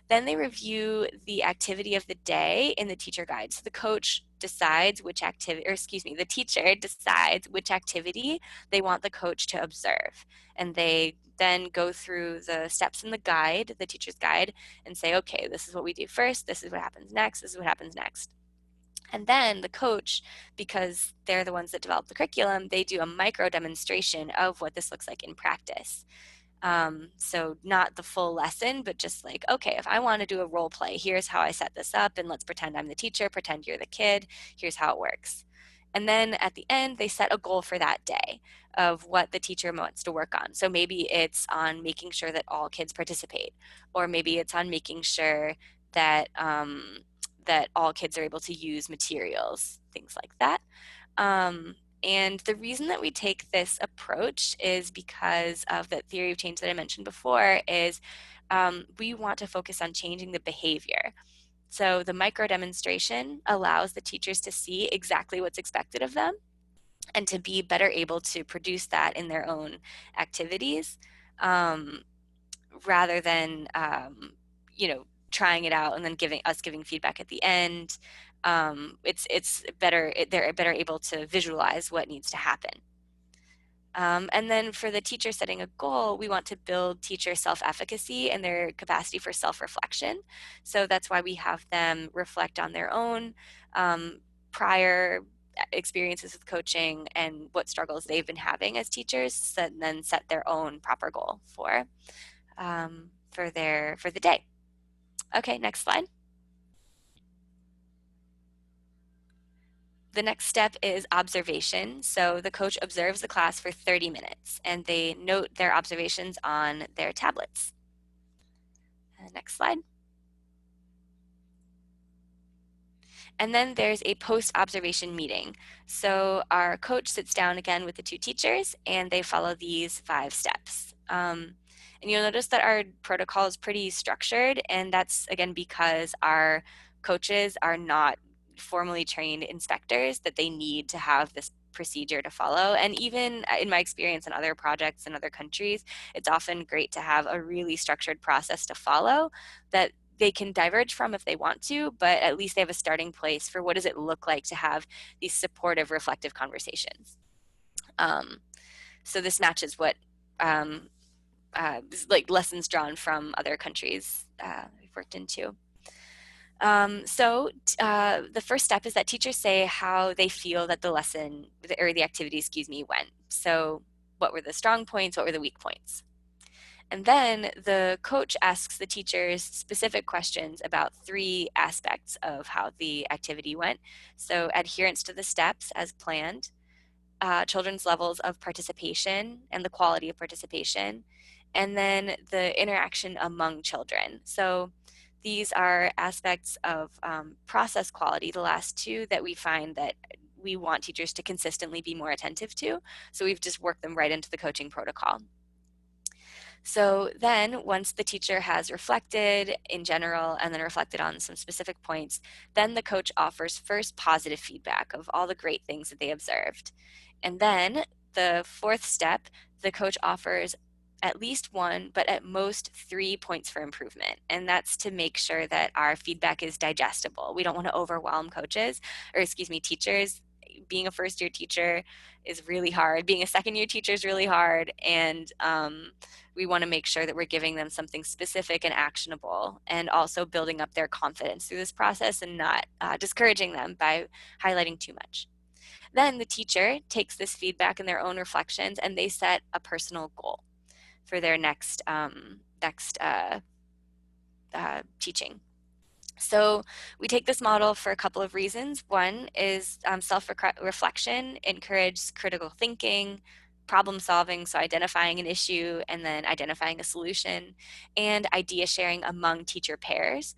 Then they review the activity of the day in the teacher guide. So the coach decides which activity, or excuse me, the teacher decides which activity they want the coach to observe. And they then go through the steps in the guide, the teacher's guide, and say, okay, this is what we do first, this is what happens next, this is what happens next. And then the coach, because they're the ones that develop the curriculum, they do a micro demonstration of what this looks like in practice. So not the full lesson, but just like, okay, if I want to do a role play, here's how I set this up, and let's pretend I'm the teacher, pretend you're the kid, here's how it works. And then at the end, they set a goal for that day of what the teacher wants to work on. So maybe it's on making sure that all kids participate, or maybe it's on making sure that that all kids are able to use materials, things like that. And the reason that we take this approach is because of the theory of change that I mentioned before, is we want to focus on changing the behavior. So the micro demonstration allows the teachers to see exactly what's expected of them and to be better able to produce that in their own activities, rather than trying it out and then giving feedback at the end. It's better, they're better able to visualize what needs to happen. And then for the teacher setting a goal, we want to build teacher self-efficacy and their capacity for self-reflection. So that's why we have them reflect on their own prior experiences with coaching and what struggles they've been having as teachers, and then set their own proper goal for the day. Okay, next slide. The next step is observation. So the coach observes the class for 30 minutes and they note their observations on their tablets. Next slide. And then there's a post-observation meeting. So our coach sits down again with the 2 teachers and they follow these 5 steps. And you'll notice that our protocol is pretty structured, and that's again because our coaches are not formally trained inspectors, that they need to have this procedure to follow. And even in my experience in other projects in other countries, it's often great to have a really structured process to follow that they can diverge from if they want to, but at least they have a starting place for what does it look like to have these supportive, reflective conversations. So this matches what like lessons drawn from other countries we've worked into. The first step is that teachers say how they feel that the lesson, or the activity, went. So what were the strong points, what were the weak points? And then the coach asks the teachers specific questions about 3 aspects of how the activity went. So adherence to the steps as planned, children's levels of participation and the quality of participation, and then the interaction among children. So these are aspects of process quality, the last two that we find that we want teachers to consistently be more attentive to. So we've just worked them right into the coaching protocol. So then once the teacher has reflected in general and then reflected on some specific points, then the coach offers first positive feedback of all the great things that they observed. And then the fourth step, the coach offers at least one, but at most 3 points for improvement. And that's to make sure that our feedback is digestible. We don't want to overwhelm teachers. Being a first year teacher is really hard. Being a second year teacher is really hard. And we want to make sure that we're giving them something specific and actionable, and also building up their confidence through this process and not discouraging them by highlighting too much. Then the teacher takes this feedback and their own reflections, and they set a personal goal for their next teaching. So we take this model for a couple of reasons. One is self-reflection encourages critical thinking, problem solving, so identifying an issue and then identifying a solution, and idea sharing among teacher pairs.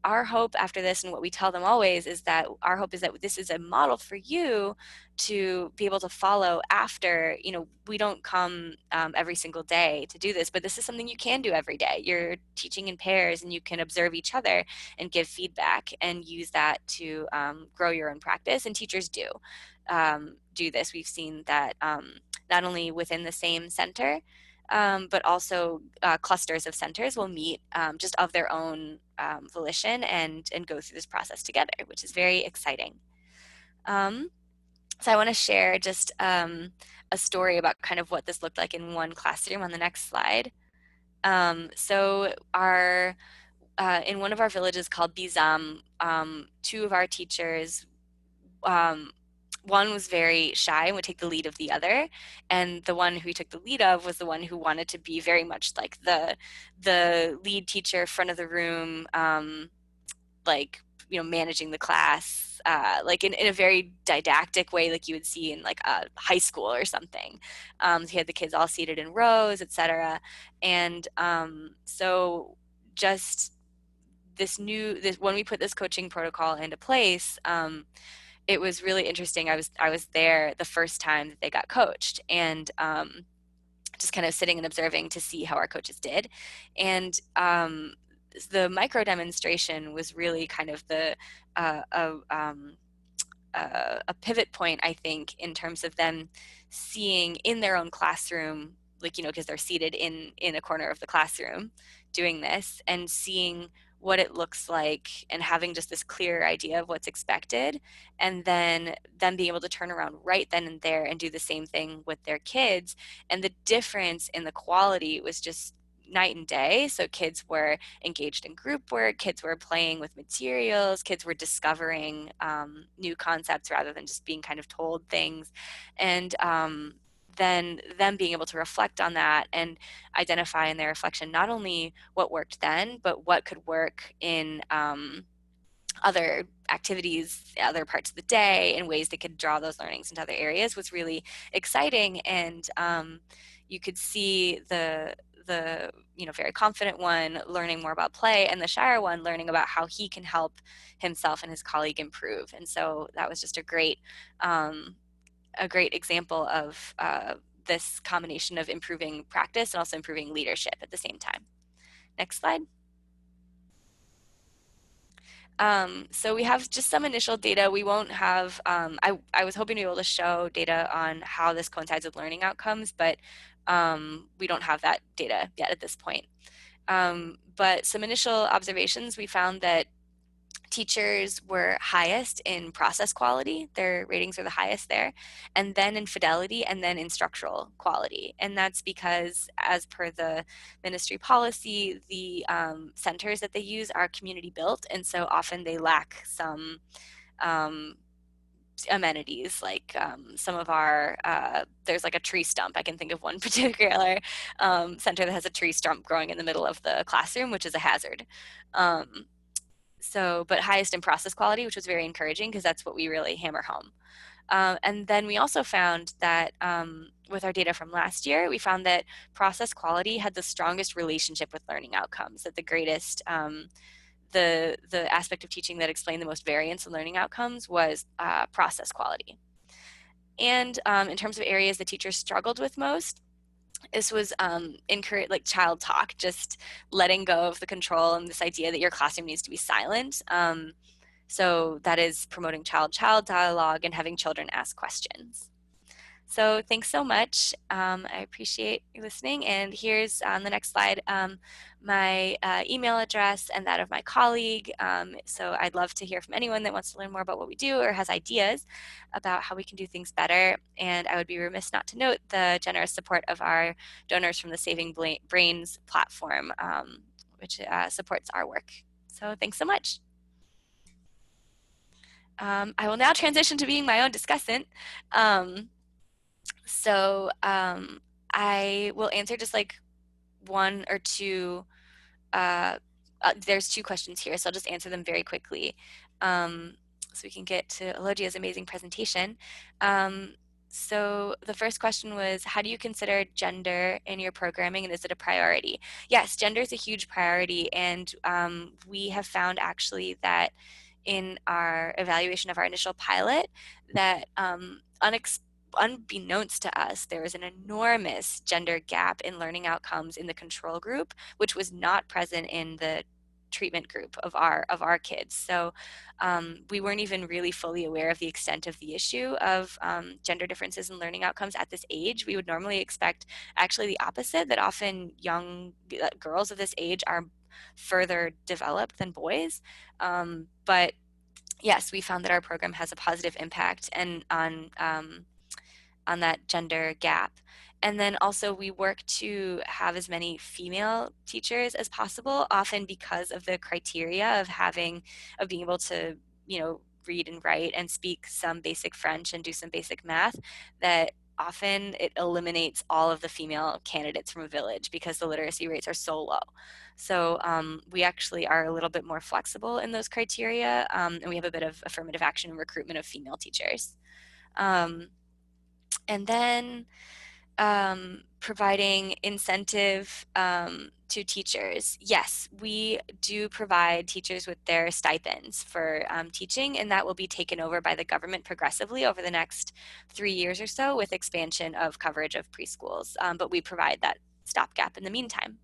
Our hope after this, and what we tell them always, is that our hope is that this is a model for you to be able to follow after. We don't come every single day to do this, but this is something you can do every day. You're teaching in pairs and you can observe each other and give feedback and use that to grow your own practice. And teachers do this. We've seen that not only within the same center, but also clusters of centers will meet just of their own volition and go through this process together, which is very exciting. So I want to share just a story about kind of what this looked like in one classroom on the next slide. So in one of our villages called Bizam, two of our teachers, one was very shy and would take the lead of the other, and the one who he took the lead of was the one who wanted to be very much like the lead teacher, front of the room, managing the class, like in a very didactic way, like you would see in like a high school or something. He had the kids all seated in rows, etc. And so just when we put this coaching protocol into place, it was really interesting. I was there the first time that they got coached, and just kind of sitting and observing to see how our coaches did. And the micro demonstration was really kind of a pivot point, I think, in terms of them seeing in their own classroom, because they're seated in a corner of the classroom doing this, and seeing what it looks like and having just this clear idea of what's expected, and then them being able to turn around right then and there and do the same thing with their kids. And the difference in the quality was just night and day. So kids were engaged in group work, kids were playing with materials, kids were discovering new concepts rather than just being kind of told things. And then them being able to reflect on that and identify in their reflection not only what worked then, but what could work in other activities, other parts of the day, in ways that could draw those learnings into other areas, was really exciting. And you could see the very confident one learning more about play, and the shyer one learning about how he can help himself and his colleague improve. And so that was just a great example of this combination of improving practice and also improving leadership at the same time. Next slide. So we have just some initial data. We won't have, I was hoping to be able to show data on how this coincides with learning outcomes, but we don't have that data yet at this point. But some initial observations, we found that teachers were highest in process quality. Their ratings are the highest there, and then in fidelity, and then in structural quality. And that's because, as per the ministry policy, the centers that they use are community built, and so often they lack some amenities, like some of our there's like a tree stump. I can think of one particular center that has a tree stump growing in the middle of the classroom, which is a hazard. But highest in process quality, which was very encouraging because that's what we really hammer home. And then we also found that with our data from last year, we found that process quality had the strongest relationship with learning outcomes, that the greatest the aspect of teaching that explained the most variance in learning outcomes was process quality. And in terms of areas the teachers struggled with most, this was like child talk, just letting go of the control and this idea that your classroom needs to be silent. So that is promoting child-child dialogue and having children ask questions. So thanks so much. I appreciate you listening. And here's on the next slide my email address and that of my colleague. So I'd love to hear from anyone that wants to learn more about what we do or has ideas about how we can do things better. And I would be remiss not to note the generous support of our donors from the Saving Brains platform, which supports our work. So thanks so much. I will now transition to being my own discussant. So I will answer just like one or two. There's two questions here, so I'll just answer them very quickly so we can get to Elogia's amazing presentation. So the first question was, how do you consider gender in your programming, and is it a priority? Yes, gender is a huge priority, and we have found actually that in our evaluation of our initial pilot that unbeknownst to us, there was an enormous gender gap in learning outcomes in the control group, which was not present in the treatment group of our kids. So we weren't even really fully aware of the extent of the issue of gender differences in learning outcomes at this age. We would normally expect actually the opposite, that often young girls of this age are further developed than boys. But yes, we found that our program has a positive impact and on that gender gap. And then also we work to have as many female teachers as possible, often because of the criteria of being able to, read and write and speak some basic French and do some basic math, that often it eliminates all of the female candidates from a village because the literacy rates are so low. So we actually are a little bit more flexible in those criteria, and we have a bit of affirmative action and recruitment of female teachers. And then providing incentive to teachers. Yes, we do provide teachers with their stipends for teaching, and that will be taken over by the government progressively over the next 3 years or so with expansion of coverage of preschools. But we provide that stopgap in the meantime.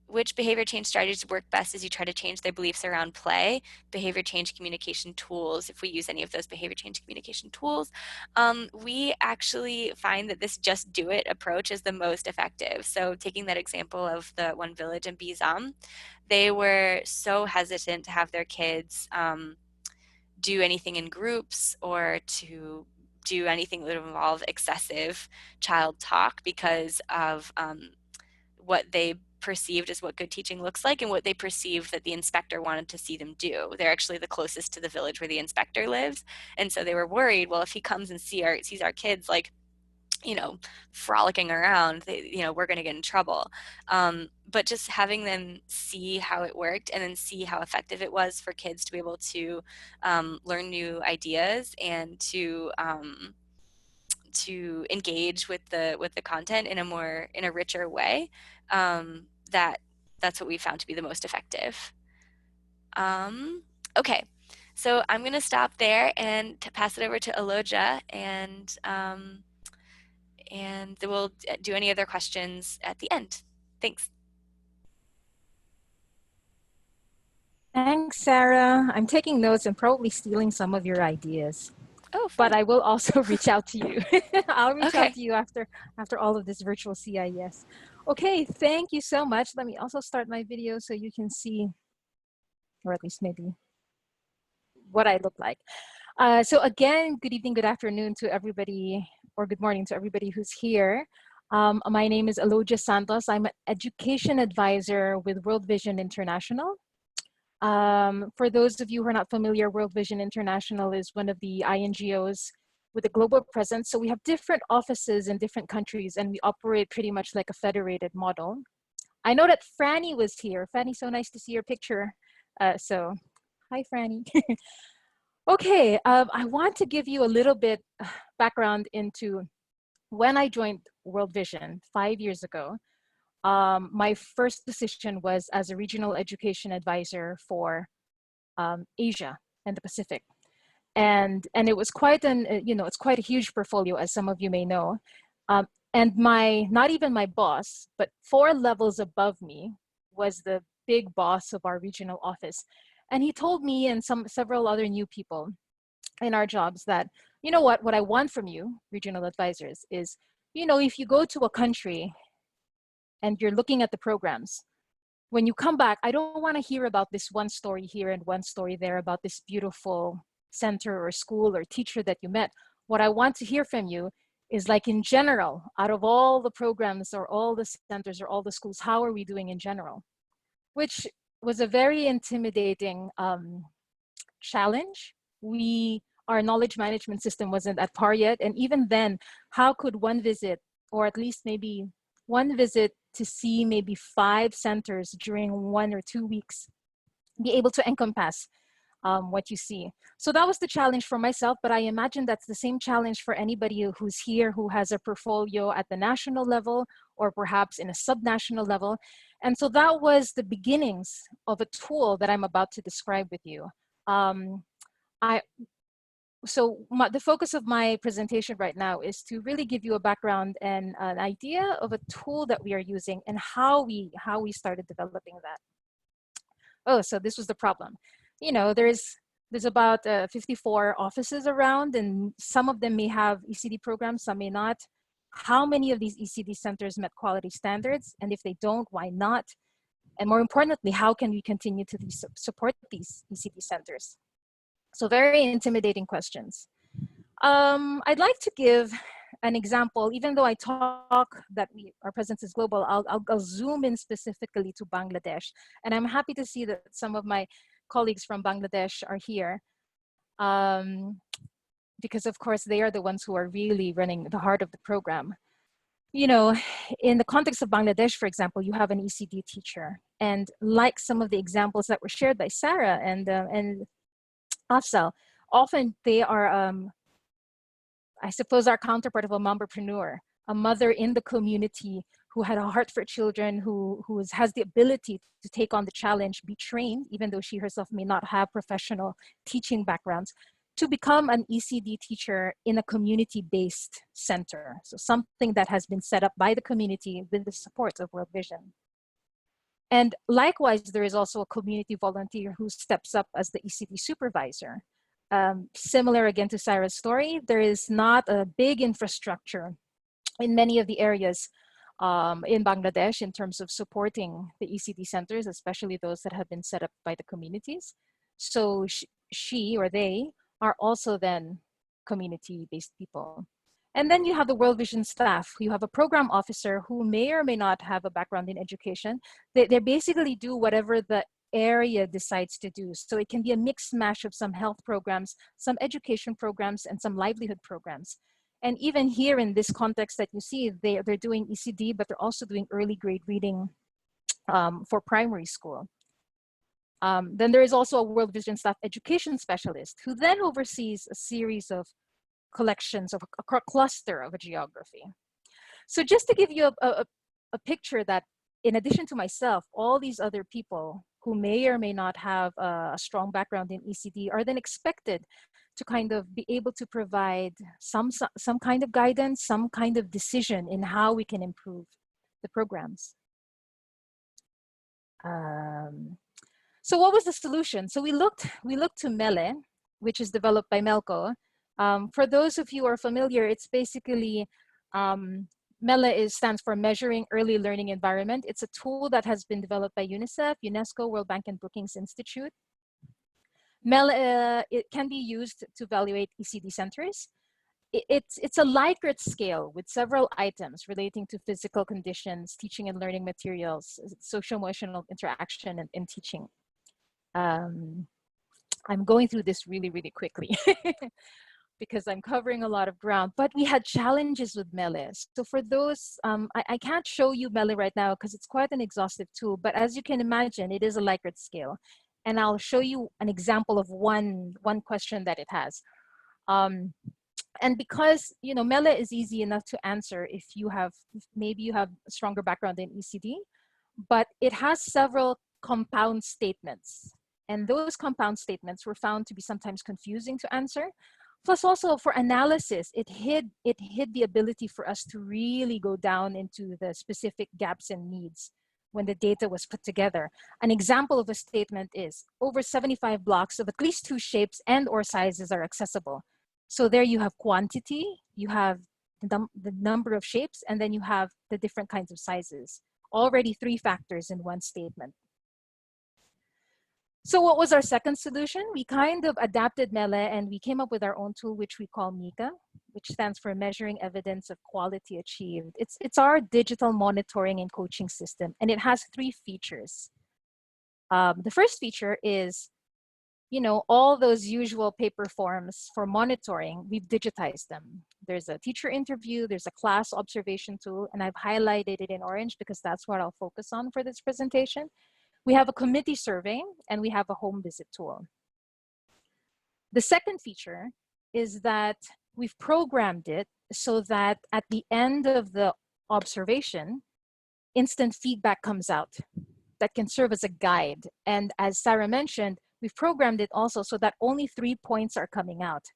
Which behavior change strategies work best as you try to change their beliefs around play, behavior change communication tools, if we use any of those behavior change communication tools. We actually find that this just do it approach is the most effective. So taking that example of the One Village in Bizam, they were so hesitant to have their kids do anything in groups or to do anything that would involve excessive child talk because of what they perceived as what good teaching looks like and what they perceived that the inspector wanted to see them do. They're actually the closest to the village where the inspector lives. And so they were worried, well, if he comes and sees our kids like, frolicking around, we're going to get in trouble. But just having them see how it worked and then see how effective it was for kids to be able to learn new ideas and to engage with the content in a richer way, that's what we found to be the most effective. Okay, so I'm going to stop there and to pass it over to Elogia, and we'll do any other questions at the end. Thanks. Thanks, Sarah. I'm taking notes and probably stealing some of your ideas. Oh, fun. But I will also reach out to you. I'll reach Okay. out to you after all of this virtual CIS. Okay, thank you so much. Let me also start my video so you can see, or at least maybe what I look like. So again, good evening, good afternoon to everybody, or good morning to everybody who's here. My name is Elogia Santos. I'm an education advisor with World Vision International. For those of you who are not familiar, World Vision International is one of the INGOs with a global presence. So we have different offices in different countries, and we operate pretty much like a federated model. I know that Franny was here. Franny, so nice to see your picture. So hi, Franny. Okay, I want to give you a little bit background into when I joined World Vision 5 years ago. My first position was as a regional education advisor for Asia and the Pacific, and it was quite an it's quite a huge portfolio, as some of you may know. Um, and my not even my boss, but 4 levels above me was the big boss of our regional office, and he told me and several other new people in our jobs that, what I want from you, regional advisors, is, if you go to a country and you're looking at the programs, when you come back, I don't want to hear about this one story here and one story there about this beautiful center or school or teacher that you met. What I want to hear from you is, like, in general, out of all the programs or all the centers or all the schools, how are we doing in general? Which was a very intimidating challenge. Our knowledge management system wasn't at par yet, and even then, how could one visit, or at least maybe one visit to see maybe 5 centers during 1 or 2 weeks, be able to encompass what you see? So that was the challenge for myself, but I imagine that's the same challenge for anybody who's here who has a portfolio at the national level or perhaps in a subnational level. And so that was the beginnings of a tool that I'm about to describe with you. Um, I the focus of my presentation right now is to really give you a background and an idea of a tool that we are using and how we started developing that. Oh, so this was the problem. There's about 54 offices around, and some of them may have ECD programs, some may not. How many of these ECD centers met quality standards? And if they don't, why not? And more importantly, how can we continue to support these ECD centers? So very intimidating questions. I'd like to give an example, even though I talk that our presence is global, I'll zoom in specifically to Bangladesh. And I'm happy to see that some of my colleagues from Bangladesh are here, because of course they are the ones who are really running the heart of the program. In the context of Bangladesh, for example, you have an ECD teacher. And like some of the examples that were shared by Sarah and Afsal, often they are I suppose, our counterpart of a mompreneur, a mother in the community who had a heart for children, who has the ability to take on the challenge, be trained, even though she herself may not have professional teaching backgrounds, to become an ECD teacher in a community-based center. So something that has been set up by the community with the support of World Vision. And likewise, there is also a community volunteer who steps up as the ECD supervisor. Similar again to Sarah's story, there is not a big infrastructure in many of the areas in Bangladesh in terms of supporting the ECD centers, especially those that have been set up by the communities. So she or they are also then community-based people. And then you have the World Vision staff. You have a program officer who may or may not have a background in education. They basically do whatever the area decides to do. So it can be a mixed mash of some health programs, some education programs, and some livelihood programs. And even here in this context that you see, they're doing ECD, but they're also doing early grade reading for primary school. Then there is also a World Vision staff education specialist who then oversees a series of collections of a cluster of a geography. So just to give you a picture that in addition to myself, all these other people who may or may not have a strong background in ECD are then expected to kind of be able to provide some kind of guidance, some kind of decision in how we can improve the programs. So what was the solution? So we looked to MELE, which is developed by Melco. For those of you who are familiar, it's basically, MELE stands for Measuring Early Learning Environment. It's a tool that has been developed by UNICEF, UNESCO, World Bank, and Brookings Institute. MELE, it can be used to evaluate ECD centers. It's a Likert scale with several items relating to physical conditions, teaching and learning materials, social-emotional interaction, and teaching. I'm going through this really, really quickly because I'm covering a lot of ground, but we had challenges with MELE. So for those, I can't show you MELE right now because it's quite an exhaustive tool, but as you can imagine, it is a Likert scale. And I'll show you an example of one question that it has. And because, you know, MELE is easy enough to answer if maybe you have a stronger background in ECD, but it has several compound statements. And those compound statements were found to be sometimes confusing to answer. Plus also for analysis, it hid the ability for us to really go down into the specific gaps and needs when the data was put together. An example of a statement is over 75 blocks of at least 2 shapes and or sizes are accessible. So there you have quantity, you have the number of shapes, and then you have the different kinds of sizes. Already 3 factors in one statement. So what was our second solution? We kind of adapted MELE and we came up with our own tool, which we call MICA, which stands for Measuring Evidence of Quality Achieved. It's our digital monitoring and coaching system, and it has 3 features. The first feature is, you know, all those usual paper forms for monitoring, we've digitized them. There's a teacher interview, there's a class observation tool, and I've highlighted it in orange because that's what I'll focus on for this presentation. We have a committee survey, and we have a home visit tool. The second feature is that we've programmed it so that at the end of the observation, instant feedback comes out that can serve as a guide. And as Sarah mentioned, we've programmed it also so that only 3 points are coming out.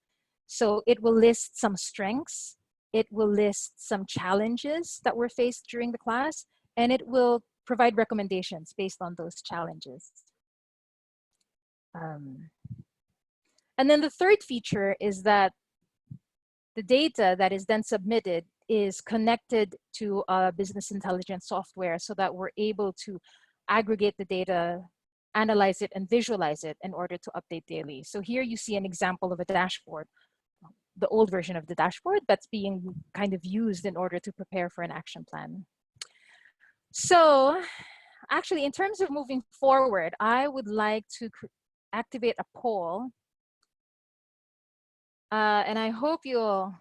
So it will list some strengths, it will list some challenges that were faced during the class, and it will provide recommendations based on those challenges. And then the third feature is that the data that is then submitted is connected to a business intelligence software so that we're able to aggregate the data, analyze it, and visualize it in order to update daily. So here you see an example of a dashboard, the old version of the dashboard that's being kind of used in order to prepare for an action plan. So actually, in terms of moving forward, I would like to activate a poll. And I hope you'll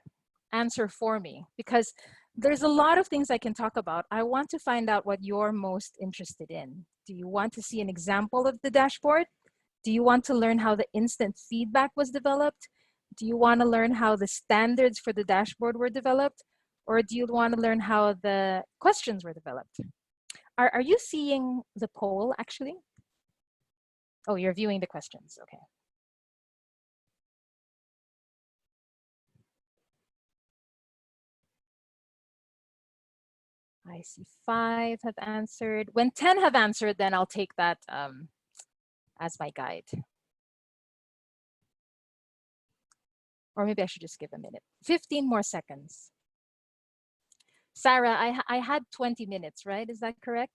answer for me because there's a lot of things I can talk about. I want to find out what you're most interested in. Do you want to see an example of the dashboard? Do you want to learn how the instant feedback was developed? Do you want to learn how the standards for the dashboard were developed? Or do you want to learn how the questions were developed? Are you seeing the poll actually? Oh, you're viewing the questions, okay. I see 5 have answered. When 10 have answered, then I'll take that as my guide. Or maybe I should just give a minute. 15 more seconds. Sarah, I had 20 minutes, right? Is that correct?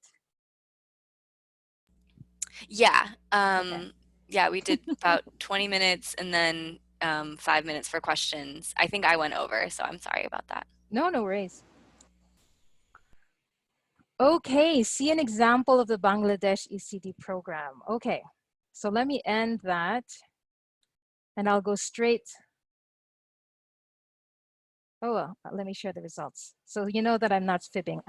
Yeah. Okay. Yeah, we did about 20 minutes and then 5 minutes for questions. I think I went over, so I'm sorry about that. No, no worries. Okay, see an example of the Bangladesh ECD program. Okay, so let me end that and I'll go straight. Oh, well, let me share the results. So you know that I'm not fibbing.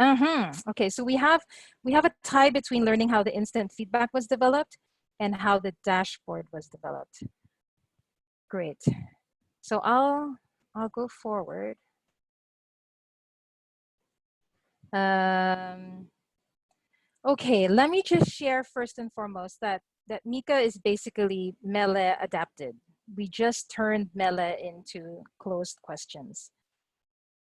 Okay, so we have a tie between learning how the instant feedback was developed and how the dashboard was developed. Great. So I'll go forward. Okay, let me just share first and foremost that MICA is basically MELE adapted. We just turned MELE into closed questions.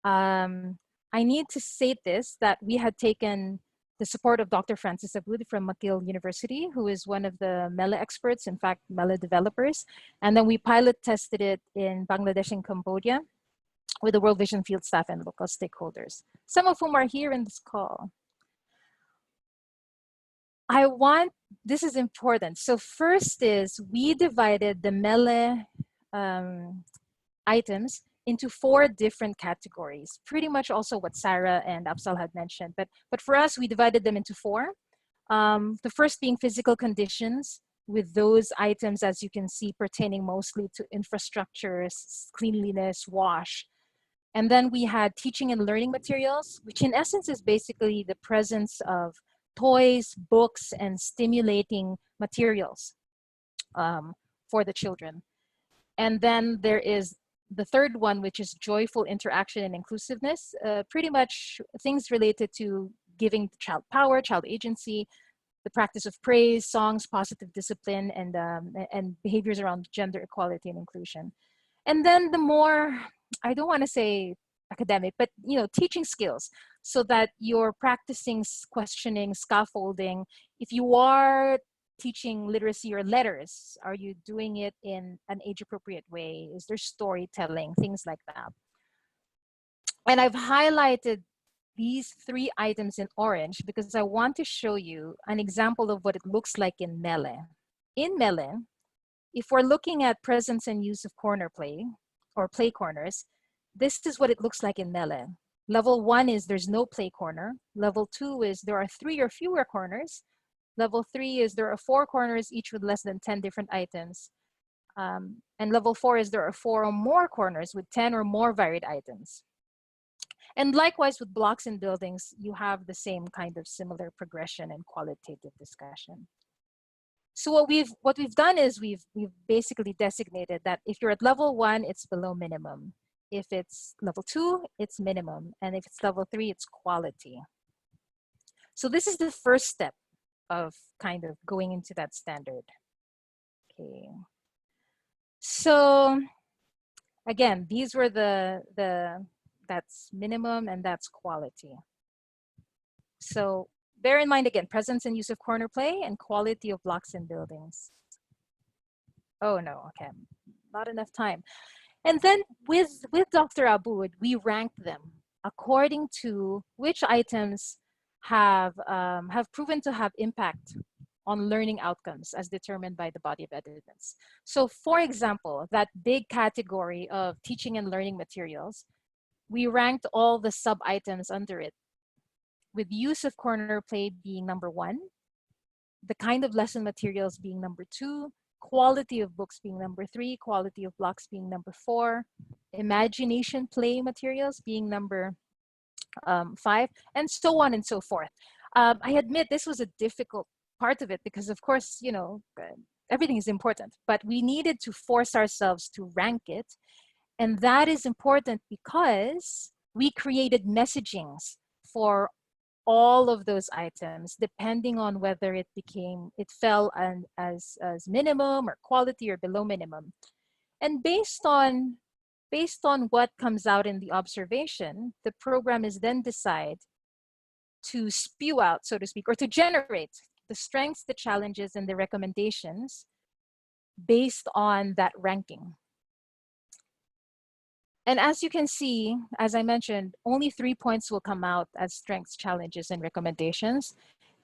I need to state this, that we had taken the support of Dr. Francis Abud from McGill University, who is one of the MELE experts, in fact, MELE developers. And then we pilot tested it in Bangladesh and Cambodia with the World Vision field staff and local stakeholders, some of whom are here in this call. This is important. So first is we divided the MELE items into 4 different categories, pretty much also what Sarah and Afzal had mentioned. But for us, we divided them into 4. The first being physical conditions, with those items, as you can see, pertaining mostly to infrastructures, cleanliness, wash. And then we had teaching and learning materials, which in essence is basically the presence of toys, books, and stimulating materials. for the children. And then there is the third one, which is joyful interaction and inclusiveness, pretty much things related to giving the child power, child agency, the practice of praise, songs, positive discipline, and behaviors around gender equality and inclusion. And then the more, I don't want to say academic, but teaching skills, so that you're practicing questioning, scaffolding. If you are teaching literacy or letters, are you doing it in an age appropriate way? Is there storytelling, things like that? And I've highlighted these 3 items in orange because I want to show you an example of what it looks like in Mele. In Mele, if we're looking at presence and use of corner play or play corners, this is what it looks like in Mele. Level 1 is there's no play corner. Level 2 is there are 3 or fewer corners. Level 3 is there are 4 corners, each with less than 10 different items. And level 4 is there are 4 or more corners with 10 or more varied items. And likewise with blocks and buildings, you have the same kind of similar progression and qualitative discussion. So what we've done is we've basically designated that if you're at level 1, it's below minimum. If it's level 2, it's minimum. And if it's level 3, it's quality. So this is the first step of kind of going into that standard. Okay. So again, these were that's minimum and that's quality. So bear in mind again, presence and use of corner play and quality of blocks and buildings. Oh no, okay, not enough time. And then with Dr. Aboud, we ranked them according to which items have proven to have impact on learning outcomes as determined by the body of evidence. So for example, that big category of teaching and learning materials, we ranked all the sub-items under it, with use of corner play being number 1, the kind of lesson materials being number 2, quality of books being number 3, quality of blocks being number 4, imagination play materials being number 5, and so on and so forth. I admit this was a difficult part of it because, of course, everything is important, but we needed to force ourselves to rank it. And that is important because we created messagings for all of those items, depending on whether it fell as minimum or quality or below minimum. And based on what comes out in the observation, the program is then decide to spew out, so to speak, or to generate the strengths, the challenges, and the recommendations based on that ranking. And as you can see, as I mentioned, only 3 points will come out as strengths, challenges, and recommendations.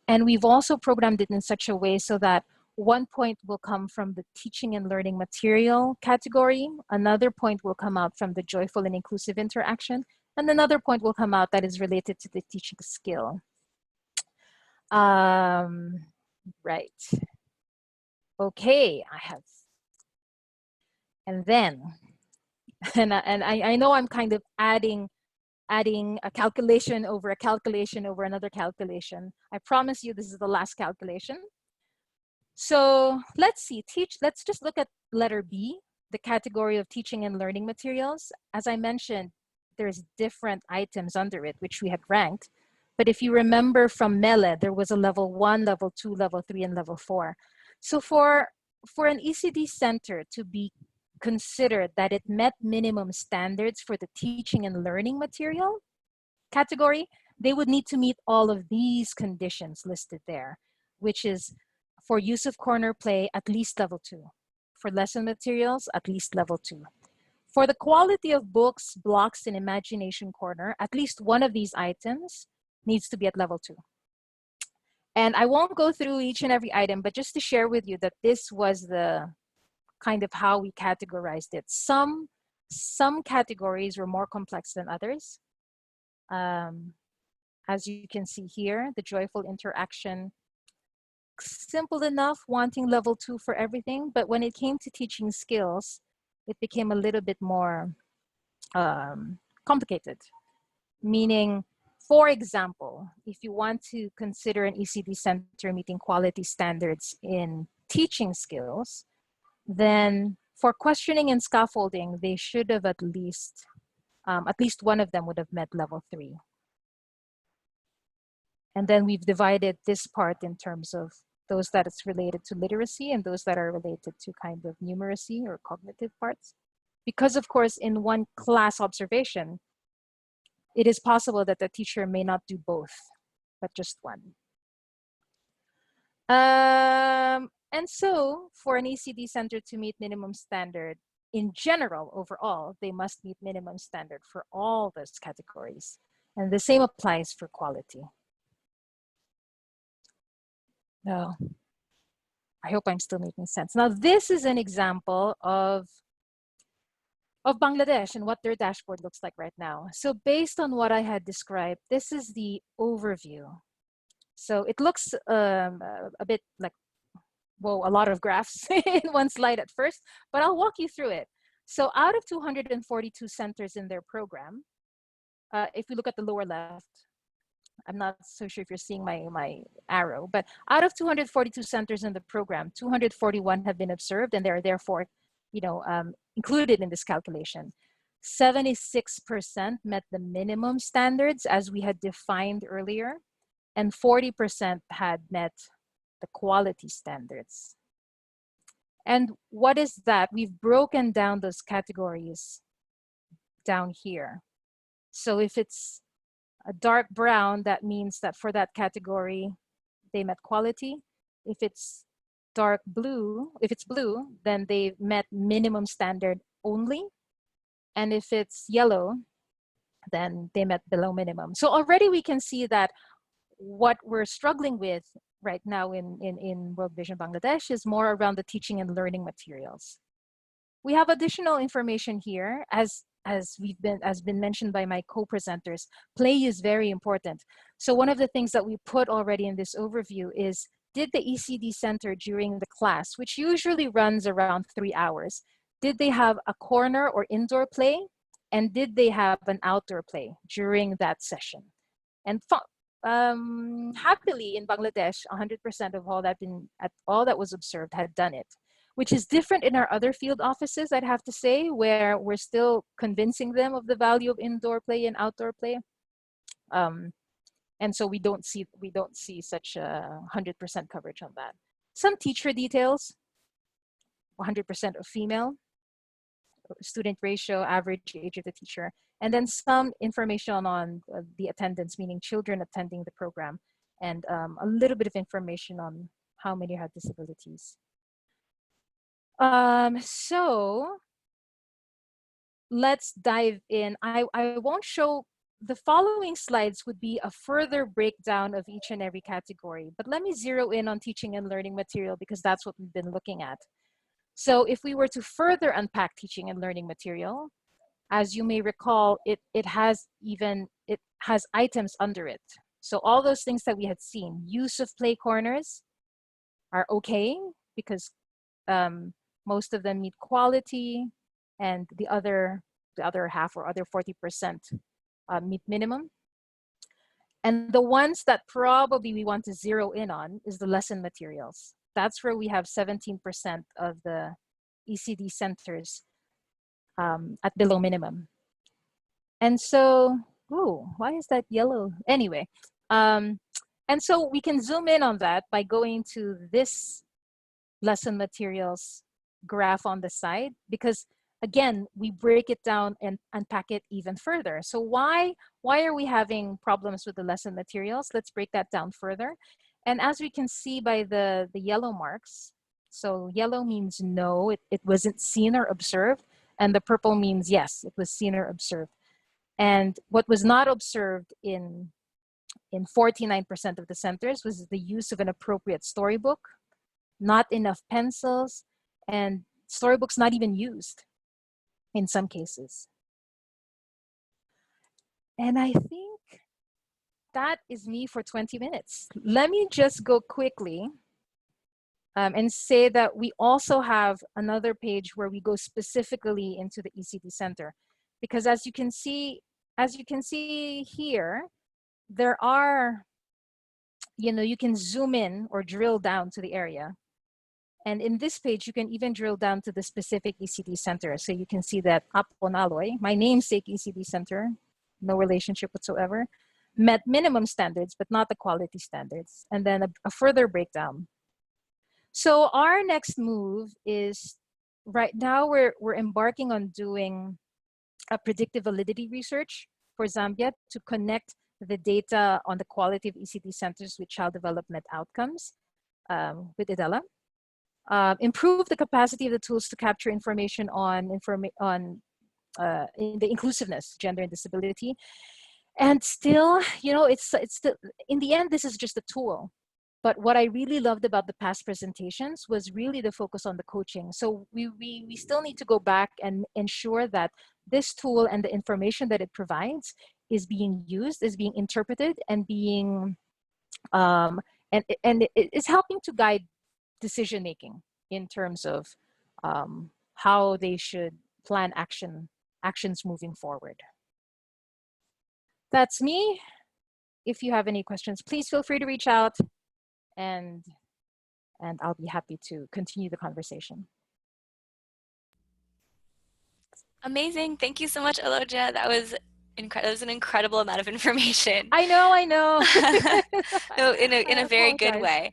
And we've also programmed it in such a way so that 1 point will come from the teaching and learning material category. Another point will come out from the joyful and inclusive interaction. And another point will come out that is related to the teaching skill. Right. Okay, and then, and I know I'm kind of adding a calculation over another calculation. I promise you this is the last calculation. So let's see, let's just look at letter B, the category of teaching and learning materials. As I mentioned, there's different items under it, which we had ranked. But if you remember from Mele, there was a level 1, level 2, level 3, and level 4. So for an ECD center to be considered that it met minimum standards for the teaching and learning material category, they would need to meet all of these conditions listed there, which is for use of corner play, at least level 2. For lesson materials, at least level 2. For the quality of books, blocks, and imagination corner, at least one of these items needs to be at level 2. And I won't go through each and every item, but just to share with you that this was the kind of how we categorized it. Some categories were more complex than others. As you can see here, the joyful interaction, simple enough, wanting level 2 for everything. But when it came to teaching skills, it became a little bit more complicated. Meaning, for example, if you want to consider an ECD center meeting quality standards in teaching skills, then for questioning and scaffolding, they should have at least one of them would have met level 3. And then we've divided this part in terms of those that it's related to literacy and those that are related to kind of numeracy or cognitive parts. Because of course, in one class observation, it is possible that the teacher may not do both, but just one. And so for an ECD center to meet minimum standard, in general, overall, they must meet minimum standard for all those categories. And the same applies for quality. No, I hope I'm still making sense. Now, this is an example of Bangladesh and what their dashboard looks like right now. So based on what I had described, this is the overview. So it looks a bit like, whoa, a lot of graphs in one slide at first, but I'll walk you through it. So out of 242 centers in their program, if we look at the lower left, I'm not so sure if you're seeing my arrow, but out of 242 centers in the program, 241 have been observed and they're therefore, included in this calculation. 76% met the minimum standards as we had defined earlier, and 40% had met the quality standards. And what is that? We've broken down those categories down here. So if it's a dark brown, that means that for that category, they met quality. If it's dark blue, if it's blue, then they met minimum standard only. And if it's yellow, then they met below minimum. So already we can see that what we're struggling with right now in World Vision Bangladesh is more around the teaching and learning materials. We have additional information here as been mentioned by my co-presenters. Play is very important. So one of the things that we put already in this overview is, did the ECD center during the class, which usually runs around 3 hours, did they have a corner or indoor play? And did they have an outdoor play during that session? And happily in Bangladesh, 100% of all that was observed had done it, which is different in our other field offices, I'd have to say, where we're still convincing them of the value of indoor play and outdoor play. And so we don't see such a 100% coverage on that. Some teacher details, 100% of female, student ratio, average age of the teacher, and then some information on the attendance, meaning children attending the program, and a little bit of information on how many had disabilities. So let's dive in. I won't show, the following slides would be a further breakdown of each and every category, but let me zero in on teaching and learning material because that's what we've been looking at. So if we were to further unpack teaching and learning material, as you may recall, it has items under it. So all those things that we had seen, use of play corners are okay because most of them meet quality, and the other half or other 40% meet minimum. And the ones that probably we want to zero in on is the lesson materials. That's where we have 17% of the ECD centers at below minimum. And so, why is that yellow? Anyway, and so we can zoom in on that by going to this lesson materials graph on the side, because again, we break it down and unpack it even further. So why are we having problems with the lesson materials? Let's break that down further. And as we can see by the yellow marks, so yellow means no, it wasn't seen or observed, and the purple means yes, it was seen or observed. And what was not observed in 49% of the centers was the use of an appropriate storybook, not enough pencils, and storybooks not even used in some cases. And I think that is me for 20 minutes. Let me just go quickly and say that we also have another page where we go specifically into the ECD center, because as you can see here, there are, you can zoom in or drill down to the area. And in this page, you can even drill down to the specific ECD center. So you can see that Aponaloy, my namesake ECD center, no relationship whatsoever, met minimum standards, but not the quality standards. And then a further breakdown. So our next move is, right now we're embarking on doing a predictive validity research for Zambia to connect the data on the quality of ECD centers with child development outcomes with IDELA. Improve the capacity of the tools to capture information on in the inclusiveness, gender and disability. And still, it's still, in the end, this is just a tool. But what I really loved about the past presentations was really the focus on the coaching. So we still need to go back and ensure that this tool and the information that it provides is being used, is being interpreted, and being and it is helping to guide decision making in terms of how they should plan actions moving forward. That's me. If you have any questions, please feel free to reach out, and I'll be happy to continue the conversation. Amazing. Thank you so much, Alodia. That was an incredible amount of information. I know. No, in a very good apologize. way.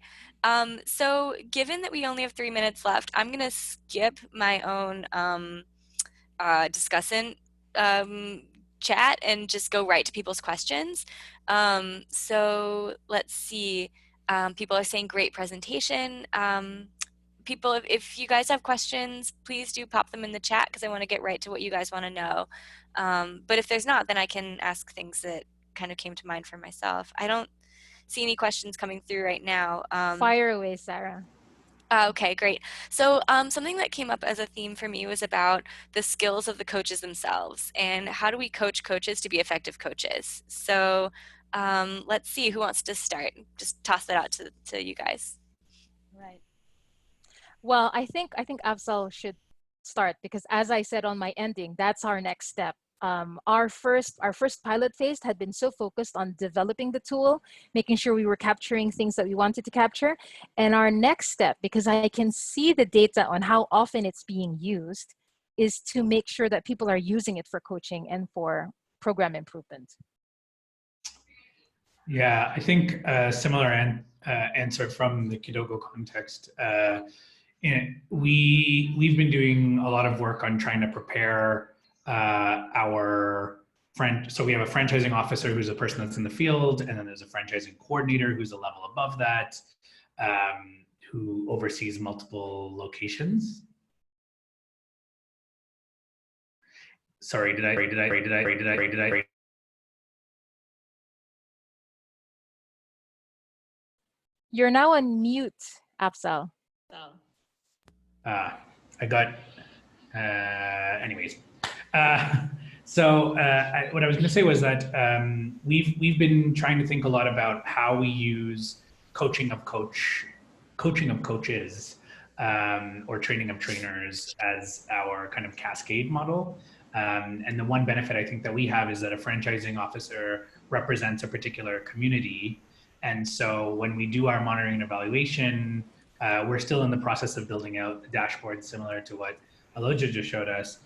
So given that we only have 3 minutes left, I'm going to skip my own discussant chat and just go right to people's questions. So let's see. People are saying great presentation. People, if you guys have questions, please do pop them in the chat because I want to get right to what you guys want to know. But if there's not, then I can ask things that kind of came to mind for myself. I don't see any questions coming through right now. Fire away, Sarah. Okay, great. So something that came up as a theme for me was about the skills of the coaches themselves and how do we coach coaches to be effective coaches. So let's see who wants to start. Just toss that out to you guys. Right. Well, I think Afzal should start because, as I said on my ending, that's our next step. Our first pilot phase had been so focused on developing the tool, making sure we were capturing things that we wanted to capture. And our next step, because I can see the data on how often it's being used, is to make sure that people are using it for coaching and for program improvement. Yeah, I think a similar answer from the Kidogo context. We've been doing a lot of work on trying to prepare our friend. So we have a franchising officer who's a person that's in the field, and then there's a franchising coordinator who's a level above that, who oversees multiple locations. Sorry, did I? You're now on mute, Afzal. I got, anyways. So what I was going to say was that we've been trying to think a lot about how we use coaching of coaches, or training of trainers as our kind of cascade model. And the one benefit I think that we have is that a franchising officer represents a particular community. And so when we do our monitoring and evaluation, we're still in the process of building out a dashboard similar to what Aloja just showed us.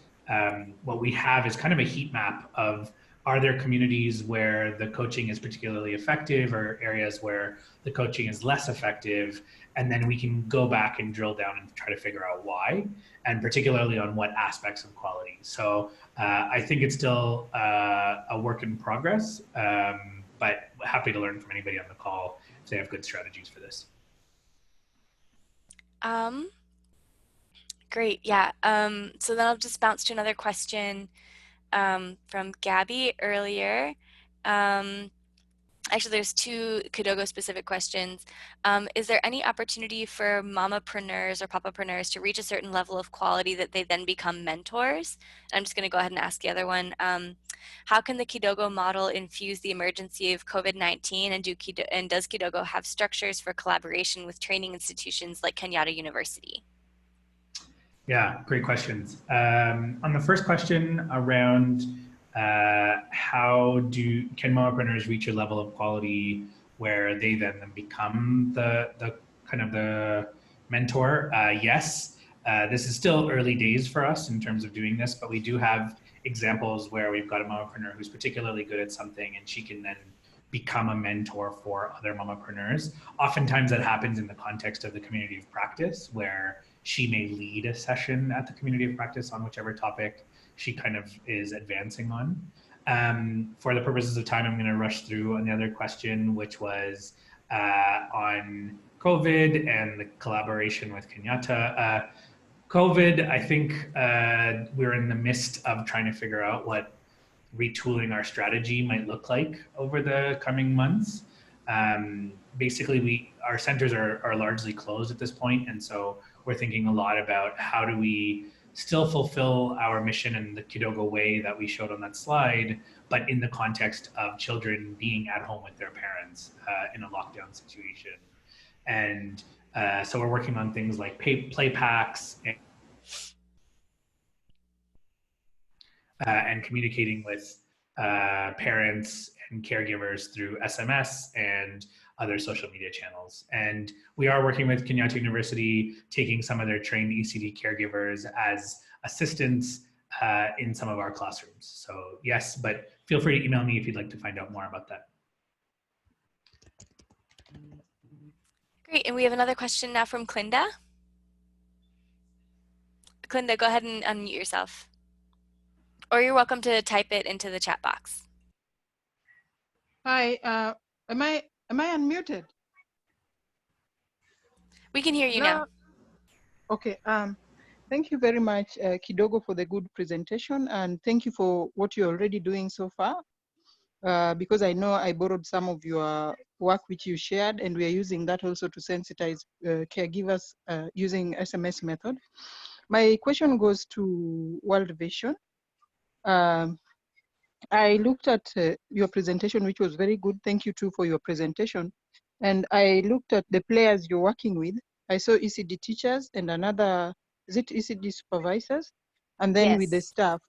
What we have is kind of a heat map of, are there communities where the coaching is particularly effective or areas where the coaching is less effective? And then we can go back and drill down and try to figure out why, and particularly on what aspects of quality. So I think it's still a work in progress, but happy to learn from anybody on the call if they have good strategies for this. Great, yeah. So then I'll just bounce to another question from Gabby earlier. Actually, there's two Kidogo specific questions. Is there any opportunity for mamapreneurs or papapreneurs to reach a certain level of quality that they then become mentors? And I'm just going to go ahead and ask the other one. How can the Kidogo model infuse the emergency of COVID-19, and does Kidogo have structures for collaboration with training institutions like Kenyatta University? Yeah, great questions. On the first question around how can mompreneurs reach a level of quality where they then become the kind of the mentor, yes. This is still early days for us in terms of doing this, but we do have examples where we've got a mompreneur who's particularly good at something and she can then become a mentor for other mompreneurs. Oftentimes that happens in the context of the community of practice, where she may lead a session at the community of practice on whichever topic she kind of is advancing on. For the purposes of time, I'm going to rush through on the other question, which was on COVID and the collaboration with Kenyatta. COVID, I think we're in the midst of trying to figure out what retooling our strategy might look like over the coming months. Basically, our centers are largely closed at this point, and so we're thinking a lot about how do we still fulfill our mission in the Kidogo way that we showed on that slide, but in the context of children being at home with their parents in a lockdown situation. And so we're working on things like play packs and communicating with parents and caregivers through SMS and other social media channels. And we are working with Kenyatta University, taking some of their trained ECD caregivers as assistants in some of our classrooms. So yes, but feel free to email me if you'd like to find out more about that. Great, and we have another question now from Clinda. Clinda, go ahead and unmute yourself. Or you're welcome to type it into the chat box. Hi, am I unmuted? We can hear you now. Okay, thank you very much, Kidogo, for the good presentation, and thank you for what you're already doing so far, because I know I borrowed some of your work which you shared, and we are using that also to sensitize caregivers using SMS method. My question goes to World Vision. I looked at your presentation, which was very good. Thank you too for your presentation. And I looked at the players you're working with. I saw ECD teachers and another, is it ECD supervisors? And then with the Yes. staff.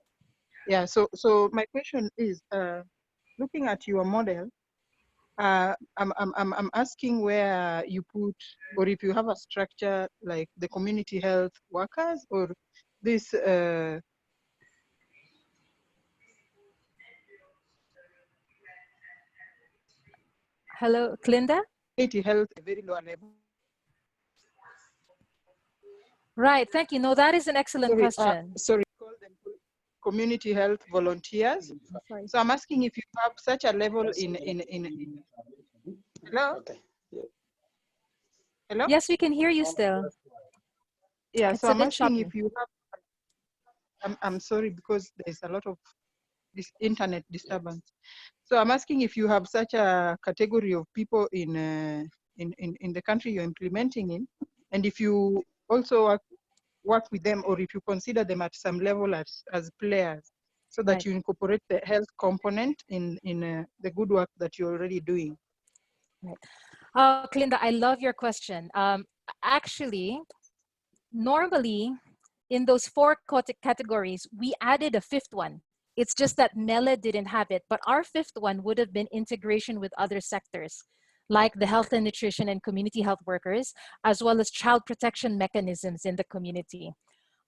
Yeah, so my question is, looking at your model, I'm asking where you put, or if you have a structure like the community health workers or this, Hello, Clinda? community health, a very low level. Right, thank you. No, that is an excellent question. Sorry, call them community health volunteers. Sorry. So I'm asking if you have such a level in hello? Okay. Hello? Yes, we can hear you still. Yeah, It's so a I'm bit asking choppy. if you have, I'm sorry because there's a lot of this internet disturbance. So I'm asking if you have such a category of people in the country you're implementing in, and if you also work with them, or if you consider them at some level as players, so that Right. you incorporate the health component in the good work that you're already doing. Right. Clinda, I love your question. Actually, normally in those four categories, we added a fifth one. It's just that Mela didn't have it, but our fifth one would have been integration with other sectors, like the health and nutrition and community health workers, as well as child protection mechanisms in the community.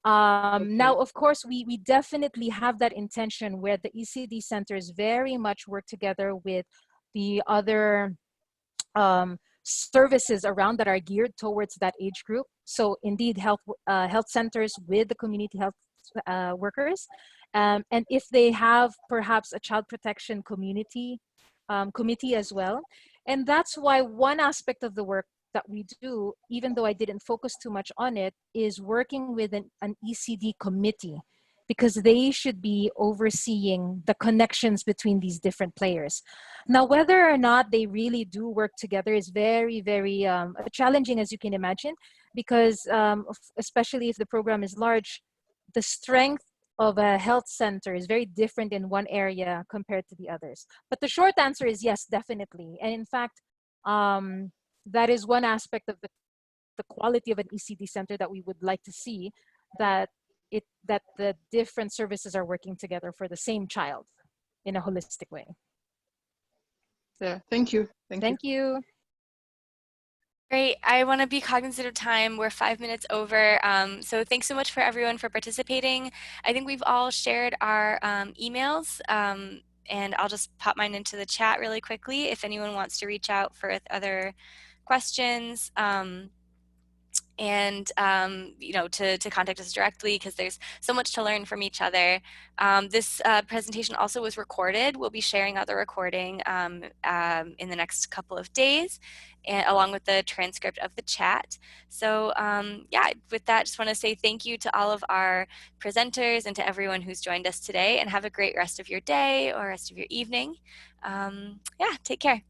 Now, of course, we definitely have that intention where the ECD centers very much work together with the other services around that are geared towards that age group. So indeed, health centers with the community health workers. And if they have perhaps a child protection committee as well. And that's why one aspect of the work that we do, even though I didn't focus too much on it, is working with an ECD committee, because they should be overseeing the connections between these different players. Now, whether or not they really do work together is very, very challenging, as you can imagine, because especially if the program is large, the strength of a health center is very different in one area compared to the others. But the short answer is yes, definitely. And in fact, that is one aspect of the quality of an ECD center that we would like to see, that the different services are working together for the same child in a holistic way. Yeah, thank you. Thank you. Great. I want to be cognizant of time. We're 5 minutes over. So thanks so much for everyone for participating. I think we've all shared our emails, and I'll just pop mine into the chat really quickly if anyone wants to reach out for other questions. And to contact us directly, because there's so much to learn from each other. This presentation also was recorded. We'll be sharing out the recording in the next couple of days, and along with the transcript of the chat. So yeah, with that, just want to say thank you to all of our presenters and to everyone who's joined us today, and have a great rest of your day or rest of your evening. Yeah, take care.